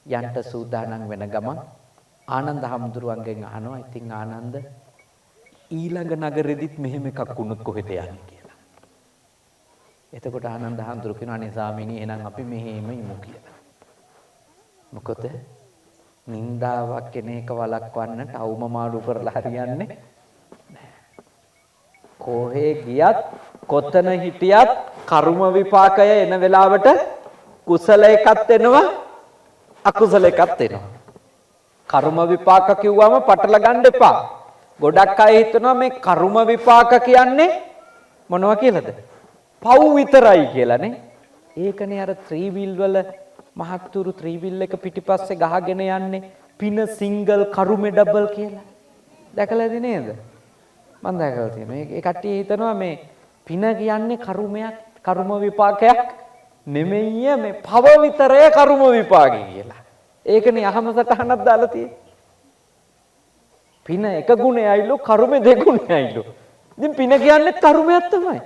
යන්ට සූදානම් වෙන ගමන් ආනන්ද හාමුදුරුවන්ගෙන් අහනවා, ඉතින් ආනන්ද ඊළඟ නගරෙදිත් මෙහෙම එකක් වුණොත් කොහෙද යන්නේ කියලා. එතකොට ආනන්ද හඳුරු කියනවා අනේ ස්වාමීනි එහෙනම් අපි මෙහෙම ඉමු කියලා. මොකද නින්දාවක් කෙන එක වළක්වන්නට අවුම මාරු කරලා හරියන්නේ නැහැ. කොහේ ගියත් කොතන හිටියත් කර්ම විපාකය එන වෙලාවට කුසල එකක් එනවා අකුසල එකක් එනවා. කර්ම විපාක කිව්වම පටල ගන්න එපා. ගොඩක් අය හිතනවා මේ කර්ම විපාක කියන්නේ මොනවා කියලාද? පව් විතරයි කියලානේ. ඒකනේ අර ත්‍රිවිල් වල මහත්තුරු ත්‍රිවිල් එක පිටිපස්සේ ගහගෙන යන්නේ පින සිංගල් කරුමේ ඩබල් කියලා. දැකලාද නේද? මම දැකලා තියෙනවා. ඒ කට්ටිය හිතනවා මේ පින කියන්නේ කර්මයක්, කර්ම විපාකයක් නෙමෙයි මේ පව විතරය කර්ම විපාකය කියලා. ඒකනේ අහම සටහනක් දාලා තියෙන්නේ. පින එක ගුණයයිලු කර්මෙ දෙගුණයයිලු. ඉතින් පින කියන්නේ කර්මයක් තමයි.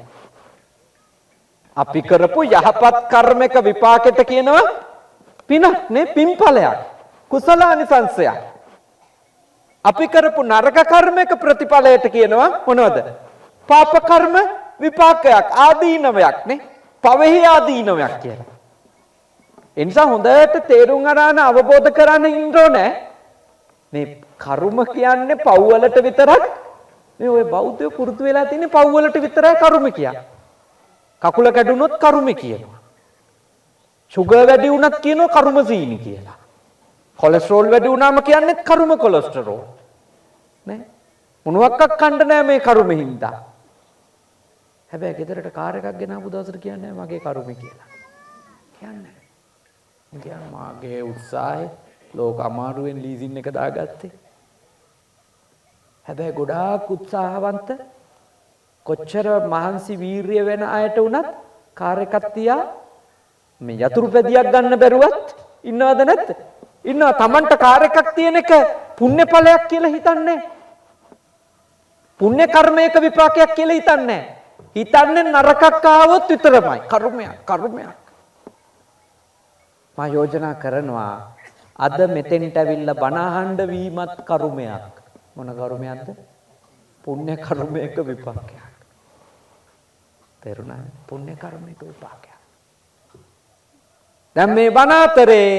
අපි කරපු යහපත් කර්මයක විපාකෙට කියනවා පිනක් නේ, පින්ඵලයක්, කුසලානිසංසයක්. අපි කරපු නරක කර්මයක ප්‍රතිඵලයට කියනවා මොනවද? පාප කර්ම විපාකයක්, ආදීනවයක් නේ, පවෙහි ආදීනවයක් කියලා. ඒ නිසා හොඳට තේරුම් අරගෙන අවබෝධ කරගන්න ඉන්න ඕනේ. මේ කර්ම කියන්නේ පව් වලට විතරක්. මේ ඔය බෞද්ධයෝ පුරුදු වෙලා තියෙන්නේ පව් වලට විතරයි කර්ම කියන්නේ. කකුල කැඩුනොත් කර්ම කියනවා. සුගර් වැඩි වුණත් කියනවා කර්ම සීනි කියලා. කොලෙස්ටරෝල් වැඩි වුණාම කියන්නේ කර්ම කොලෙස්ටරෝල්. නේ? මොනවාක්වත් කන්න නැහැ මේ කර්මෙ හින්දා. හැබැයි ගෙදරට කාර් එකක් ගෙනාවු දවසට කියන්නේ මගේ කර්මෙ කියලා. කියන්නේ. ඉතින් මාගේ උත්සාහය ලෝක අමාරුවෙන් ලීසින් එක දාගත්තේ. හැබැයි ගොඩාක් උත්සාහවන්ත කොච්චර මහන්සි වීරිය වෙන අයට වුණත් කාර් එකක් තියා මේ යතුරු පැදියක් ගන්න බැරුවත් ඉන්නවද නැද්ද? ඉන්නවා. Tamanට කාර් එකක් තියෙන එක පුණ්‍ය ඵලයක් කියලා හිතන්නේ. පුණ්‍ය කර්මයක විපාකයක් කියලා හිතන්නේ. හිතන්නේ නරකක් ආවොත් විතරමයි. කර්මයක්. මා යෝජනා කරනවා අද මෙතෙන්ට ඇවිල්ලා බණ අහන්න වීමත් කර්මයක්. මොන කර්මයක්ද? පුණ්‍ය කර්මයක විපාකයක්. තේරුණාද? පුණ්‍ය කර්මයක විපාකයක්. දැන් මේ බණ අතරේ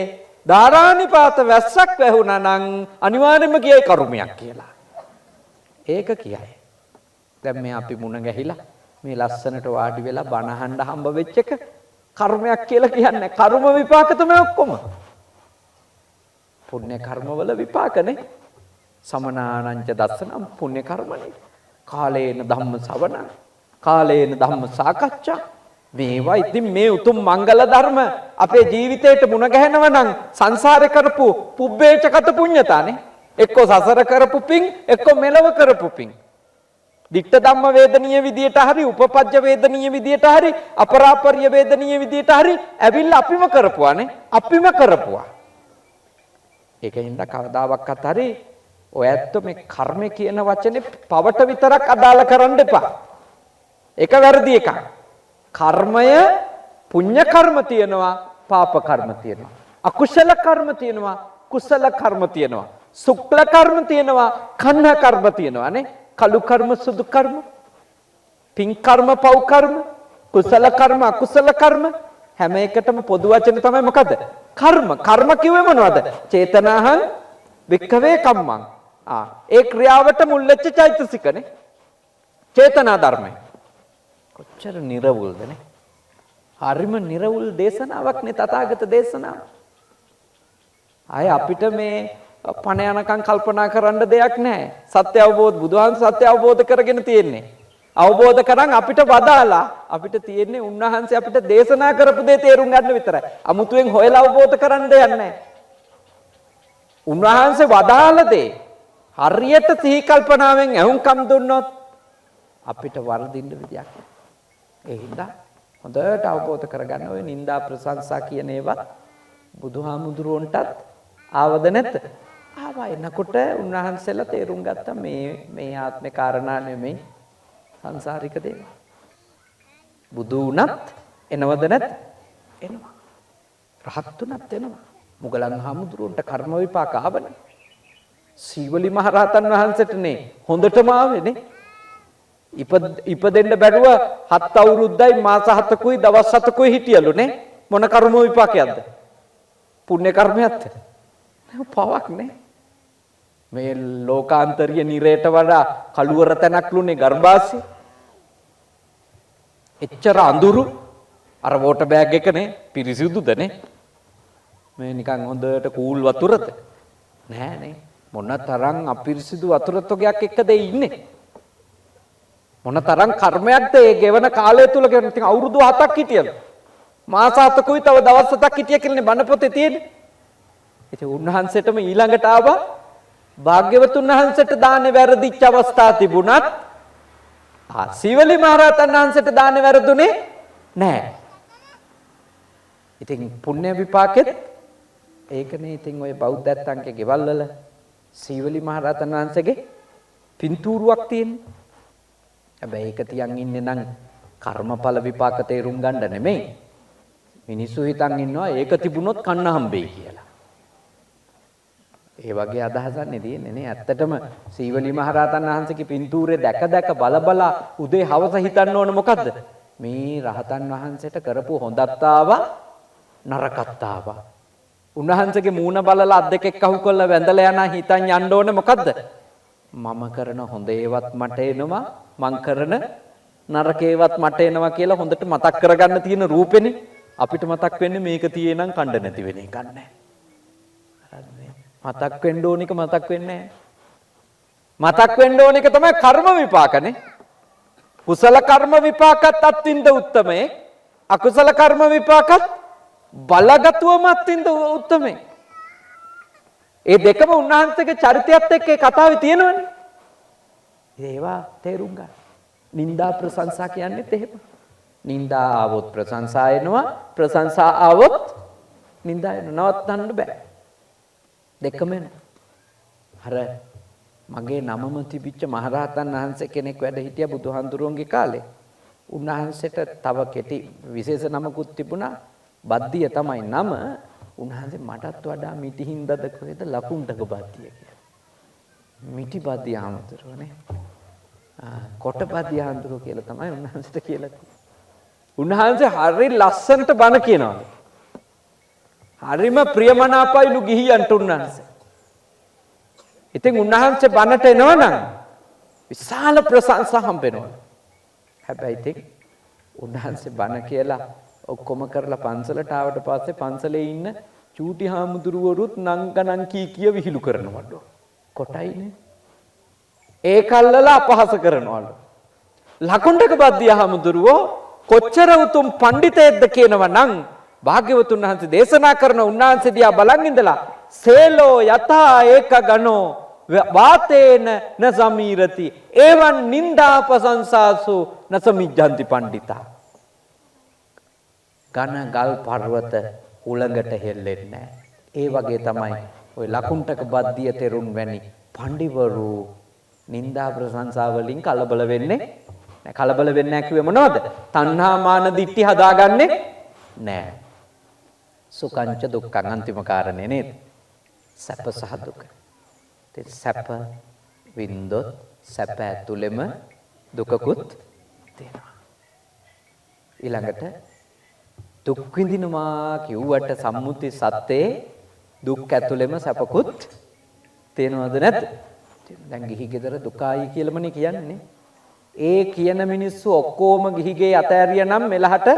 ධාරානිපාත වැස්සක් වැහුණා නම් අනිවාර්යයෙන්ම කියයි කර්මයක් කියලා. ඒක කියයි. දැන් මේ අපි මුණ ගැහිලා මේ ලස්සනට වාඩි වෙලා බණ අහන්න හම්බ වෙච්ච එක කර්මයක් කියලා කියන්නේ. කර්ම විපාක තමයි ඔක්කොම. පුණ්‍ය කර්මවල විපාකනේ. සමනානංච දස්සනම් පුණ්‍ය කර්මනේ. කාලේන ධම්ම ශ්‍රවණ, කාලේන ධම්ම සාකච්ඡා. මේවා ඉතින් මේ උතුම් මංගල ධර්ම අපේ ජීවිතේට මුණ ගැහෙනවා නම් සංසාරේ කරපු පුබ්බේචකත පුඤ්ඤතානේ. එක්කෝ සසර කරපු පිං, එක්කෝ මෙලව කරපු පිං. ditta ධම්ම වේදනීය විදියට හරි, උපපජ්ජ වේදනීය විදියට හරි, අපරාපර්ය වේදනීය විදියට හරි ඇවිල්ලා අපිම කරපුවානේ. අපිම කරපුවා. ඒකින්ද කවදාවත් හරි ඔය ඇත්ත මේ කර්ම කියන වචනේ පවට විතරක් අදාළ කරන්න එපා. ඒක වැරදි එකක්. කර්මය පුඤ්ඤ කර්ම තියෙනවා, පාප කර්ම තියෙනවා. අකුසල කර්ම තියෙනවා, කුසල කර්ම තියෙනවා. සුක්ල කර්ම තියෙනවා, කන්හ කර්ම තියෙනවා නේ. කළු කර්ම, සුදු කර්ම, පින් කර්ම, පව් කර්ම, කුසල කර්ම, අකුසල කර්ම හැම එකටම පොදු වචන තමයි මොකද? කර්ම. කර්ම කිව්වේ මොනවද? චේතනාහං වික්ඛවේ කම්මං. ඒ ක්‍රියාවට මුල් වෙච්ච චෛතසිකනේ. චේතනා ධර්මයි. කොච්චර නිර්වුල්ද නේ? හරිම නිර්වුල් දේශනාවක් නේ තථාගත දේශනාව. ආය අපිට මේ පණ යනකම් කල්පනා කරන්න දෙයක් නැහැ. සත්‍ය අවබෝධ බුදුහාමුදුරු සත්‍ය අවබෝධ කරගෙන තියෙන්නේ. අවබෝධ කරන් අපිට වදාලා අපිට තියෙන්නේ උන්වහන්සේ අපිට දේශනා කරපු දේ තේරුම් ගන්න විතරයි. අමුතුවෙන් හොයලා අවබෝධ කරන්න දෙයක් නැහැ. උන්වහන්සේ වදාළ දේ හරියට සිහි කල්පනාවෙන් අහුම්කම් දුන්නොත් අපිට වරදින්න විදියක් නැහැ. ඒ හින්දා හොඳට අවබෝධ කරගන්න ඔය නිന്ദා ප්‍රශංසා කියන ඒවත් බුදුහාමුදුරුවන්ටත් ආවද නැද්ද? ආවා. එනකොට උන්වහන්සේලා තේරුම් ගත්තා මේ ආත්මේ කාරණා නෙමෙයි සංසාරික දේවල්. බුදු වුණත් එනවද නැද්ද? එනවා. රහත් වුණත් එනවා. මුගලන් හාමුදුරුවන්ට කර්ම විපාක ආවනේ. සීවලි මහරහතන් වහන්සේටනේ හොඳටම ආවේනේ. ඉපදෙන්න බැරුව 7 අවුරුද්දයි මාස 7කුයි දවස් 7කුයි හිටියලු නේ. මොන කර්ම විපාකයක්ද? පුණ්‍ය කර්මයක්ද? පවක් නේ. මේ ලෝකාන්තරීය නිරේට වඩා කළුවර තැනක්ලුනේ ගර්භාෂය. එච්චර අඳුරු අර වෝටර් බෑග් එකනේ පිරිසිදුද නේ? මේ නිකන් හොඳට කූල් වතුරද? නෑ නේ. මොන තරම් අපිරිසිදු වතුර තොගයක් එක්කද ඉන්නේ? මොන තරම් කර්මයක්ද ඒ ගෙවන කාලය තුල ගෙවන. ඉතින් අවුරුදු 7ක් හිටියලු. මාස 7කුයි තව දවස් 7ක් හිටිය කියලානේ බණ පොතේ තියෙන්නේ. ඉතින් උන්වහන්සේටම ඊළඟට ආවා භාග්‍යවතුන් වහන්සේට දානේ වැරදිච්ච අවස්ථා තිබුණත් සීවලි මහරහතන් වහන්සේට දානේ වැරදුනේ නෑ. ඉතින් පුණ්‍ය විපාකෙත් ඒකනේ. ඉතින් ඔය බෞද්ධත්වංගේ ගෙවල් වල සීවලි මහරහතන් වහන්සේගේ පින්තූරුවක් තියෙන්නේ. හැබැයි ඒක තියන් ඉන්නේ නම් කර්මඵල විපාක තේරුම් ගන්න නෙමෙයි. මිනිස්සු හිතන් ඉන්නවා ඒක තිබුණොත් කන්න හම්බෙයි කියලා. ඒ වගේ අදහසක් තියෙන්නේ නේ. ඇත්තටම සීවලි මහරහතන් වහන්සේගේ පින්තූරේ දැක දැක බල බල උදේ හවස හිතන්න ඕන මොකද්ද? මේ රහතන් වහන්සේට කරපු හොඳත් ආවා නරකත් ආවා. උන්වහන්සේගේ මූණ බලලා අත් දෙක එක්ක අහු කරලා වැඳලා යනා හිතන් යන්න ඕනේ මොකද්ද? මම කරන හොඳ ඒවත් මට එනවා, මං කරන නරකේවත් මට එනවා කියලා හොඳට මතක් කරගන්න තියෙන රූපෙනේ. අපිට මතක් වෙන්නේ මේක තියෙනම් කණ්ඩ නැති වෙන එකක් නෑ. මතක් වෙන්න ඕන එක මතක් වෙන්නේ නෑ. මතක් වෙන්න ඕන එක තමයි කර්ම විපාකනේ. කුසල කර්ම විපාකත් අත්විඳ උත්තමේ, අකුසල කර්ම විපාකත් බලගතුවම අත්විඳ උත්තමේ. ඒ දෙකම උන්වහන්සේගේ චරිතයත් එක්ක ඒ කතාවේ තියෙනවනේ. ඒවා තේරුම් ගන්න. නිന്ദා ප්‍රශංසා කියන්නේත් එහෙම. නිന്ദා ආවොත් ප්‍රශංසා එනවා, ප්‍රශංසා ආවොත් නිന്ദා එනවා. නවත්තන්න බෑ. දෙකම එනවා. අර මගේ නමම තිබිච්ච මහරහතන් වහන්සේ කෙනෙක් වැඩ හිටියා බුදුහාඳුරුවන්ගේ කාලේ. උන්වහන්සේට තව කෙටි විශේෂ නමකුත් තිබුණා. බද්දිය තමයි නම. උන්වහන්සේ මටත් වඩා මිටිහින්දද කොහෙද ලකුණ්ඩක බද්දිය කියලා. මිටි බද්දිය ආමතුරුනේ. කොට බද්දිය ආමතුරු කියලා තමයි උන්වහන්සේට කියලා තියෙන්නේ. උන්වහන්සේ හරි ලස්සනට බණ කියනවා. හරිම ප්‍රියමනාපයිලු ගිහියන්ට උන්වහන්සේ. ඉතින් උන්වහන්සේ බණට එනවනම් විශාල ප්‍රශංසා හම්බෙනවා. හැබැයි ඉතින් උන්වහන්සේ බණ කියලා ඔක්කොම කරලා පන්සලට ආවට පස්සේ පන්සලේ ඉන්න චූටි හාමුදුරුවරුත් නංගනන් කී විහිළු කරනවලු. කොටයිනේ. ඒ කල්ලලා අපහාස කරනවලු. ලකුණ්ඩක බද්දිය හාමුදුරුවෝ කොච්චර උතුම් පඬිතෙක්ද කියනවා නම් භාග්‍යවතුන් වහන්සේ දේශනා කරන උන්වහන්සේ දිහා බලන් ඉඳලා සේලෝ යතා ඒක ගනෝ වාතේන නසමීරති එවං නිന്ദා ප්‍රශංසාසු නසමිජ්ජන්ති පණ්ඩිතා. ඝන ගල් පර්වත උලඟට හෙල්ලෙන්නේ නැහැ. ඒ වගේ තමයි ওই ලකුණ්ඩක බද්දිය තෙරුන් වැනි පඬිවරු නිന്ദා ප්‍රශංසා වලින් කලබල වෙන්නේ නැහැ. කලබල වෙන්නේ නැහැ කිව්වේ මොනවද? තණ්හා මාන දිට්ඨි හදාගන්නේ නැහැ. සුඛංච දුක්ඛං අන්තිම කාරණේ නේද? සැප සහ දුක. සැප වින්දොත් සැප ඇතුළෙම දුකකුත් තියෙනවා. ඊළඟට දුක් විඳිනවා කිව්වට සම්මුති සත්‍යේ දුක් ඇතුළෙම සැපකුත් තියෙනවද නැද්ද? දැන් ගිහි ගෙදර දුකයි කියලාමනේ කියන්නේ. ඒ කියන මිනිස්සු ඔක්කොම ගිහිගේ අතෑරියා නම් මෙලහට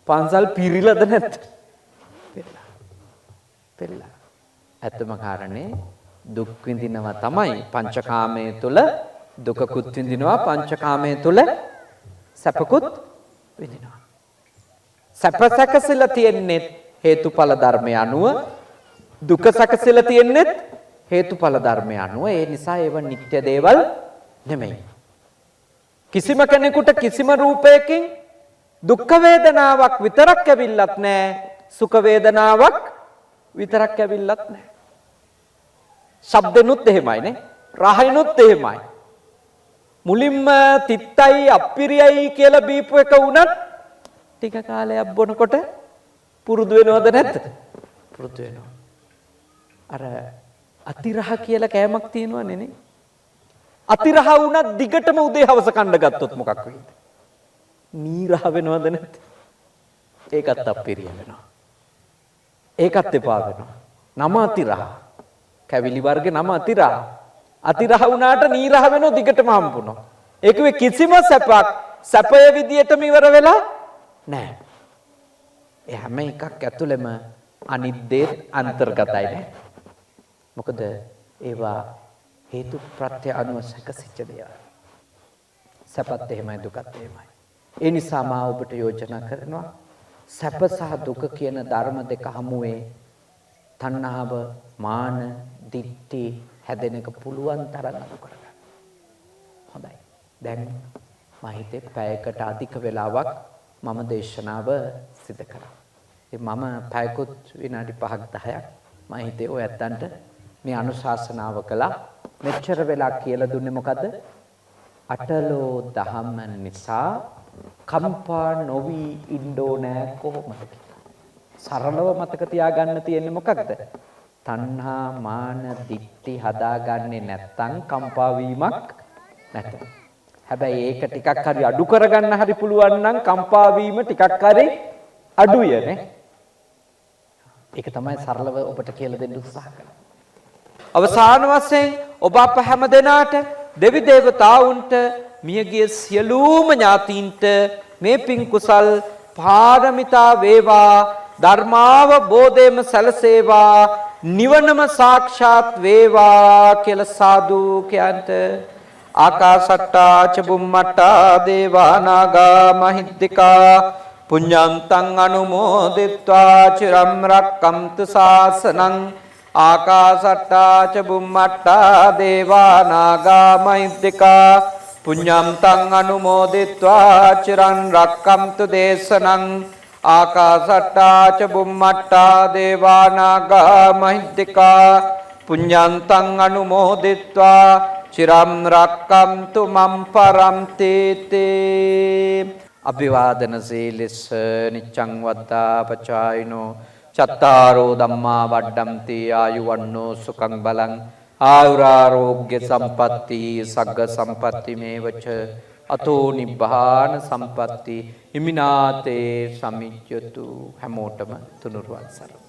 පන්සල් පිරිලද නැද්ද? පෙරලා. ඇත්තම කාරණේ දුක් විඳිනවා තමයි. පංචකාමයේ තුල දුකකුත් විඳිනවා, පංචකාමයේ තුල සැපකුත් විඳිනවා. සැප සැකසෙලා තියෙන්නේ හේතුඵල ධර්මය අනුව, දුක සැකසෙලා තියෙන්නේ හේතුඵල ධර්මය අනුව. ඒ නිසා ඒව නිත්‍ය දේවල් නෙමෙයි. කිසිම කෙනෙකුට කිසිම රූපයකින් දුක් වේදනාවක් විතරක් ඇවිල්ලත් නැහැ, සුඛ වේදනාවක් විතරක් ඇවිල්ලත් නැහැ. ශබ්දෙනුත් එහෙමයිනේ, රහයිනුත් එහෙමයි. මුලින්ම තිත්තයි අප්පිරියයි කියලා බීපු එක වුණත් ටික කාලයක් බොනකොට පුරුදු වෙනවද නැද්ද? පුරුදු වෙනවා. අර අතිරහ කියලා කෑමක් තියෙනවනේ නේ. අතිරහ වුණත් දිගටම උදේ හවස කන්න ගත්තොත් මොකක් වෙයිද? නීරහ වෙනවද නැද්ද? ඒකත් අපිරිය වෙනවා. ඒකත් එපා වෙනවා. නම අතිරහ. කැවිලි වර්ගේ නම අතිරහ. අතිරහ වුණාට නීරහ වෙනව දිගටම හම්බුනවා. ඒකේ කිසිම සැපක් සැපය විදියටම ඉවර වෙලා නැහැ. ඒ හැම එකක් ඇතුළෙම අනිද්දේ අන්තර්ගතයි නේ. මොකද ඒවා හේතු ප්‍රත්‍ය අනුව සැකසිච්ච දේවල්. සැපත් එහෙමයි දුකත් එහෙමයි. ඒ නිසා මා ඔබට යෝජනා කරනවා සැප සහ දුක කියන ධර්ම දෙක හමුවේ තණ්හාව, මාන, දිට්ඨි හැදෙන එක පුළුවන් තරම් අඩු කරගන්න. හොඳයි. දැන් මම හිතේ පැයකට අධික වෙලාවක් මම දේශනාව සිදු කරා. මම පැයකුත් විනාඩි 5ක් 10ක් මම හිතේ ඔය ඇත්තන්ට මේ අනුශාසනාව කළා. මෙච්චර වෙලා කියලා දුන්නේ මොකද? අටලෝ දහම නිසා කම්පා නොවි ඉන්න ඕනේ කොහොමද කියලා. සරලව මතක තියාගන්න තියෙන්නේ මොකක්ද? තණ්හා මාන දිට්ඨි හදාගන්නේ නැත්තම් කම්පා වීමක් නැත. හැබැයි ඒක ටිකක් හරි අඩු කරගන්න හරි පුළුවන් නම් කම්පා වීම ටිකක් හරි අඩුයනේ. ඒක තමයි සරලව ඔබට කියලා දෙන්න උත්සාහ කරන්නේ. අවසාන වශයෙන් ඔබ අප හැම දෙනාට දෙවි දේවතාවුන්ට මියගිය සියලුම ඥාතීන්ට මේ පින් කුසල් පාරමිතා වේවා, ධර්මාවබෝධයම සැලසේවා, නිවනම සාක්ෂාත් වේවා කියලා සාදු කියන්ට. ආකාසට්ටා ච බුම්මට්ටා දේවා නාග මහිද්దికා පුඤ්ඤන්තං අනුමෝදිත්වා චිරම් රක්කන්තු ශාසනං. ආකාසට්ටා ච බුම්මට්ටා දේවා නාග මහිද්దికා පුඤ්ඤන්තං අනුමෝදිත්වා චිරන් රක්කන්තු දේශනං. ආකාසට්ටා ච බුම්මට්ටා දේවා නාග මහිද්దికා පුඤ්ඤන්තං අනුමෝදිත්වා චිරම් රක්කන්තු මම් පරන්ති තේ. අභිවාදන සීලස්ස නිච්ඡං වද්දා පචායිනෝ චත්තාරෝ ධම්මා වඩ්ඩಂತಿ ආයුවන්නෝ සුඛං බලං ආයුරාෝග්‍ය සම්පatti සග්ග සම්පatti මේවච අතෝ නිබ්බාන සම්පatti හිමිනාතේ සමිච්ඡතු. හැමෝටම තුනුරුවන් සරණයි.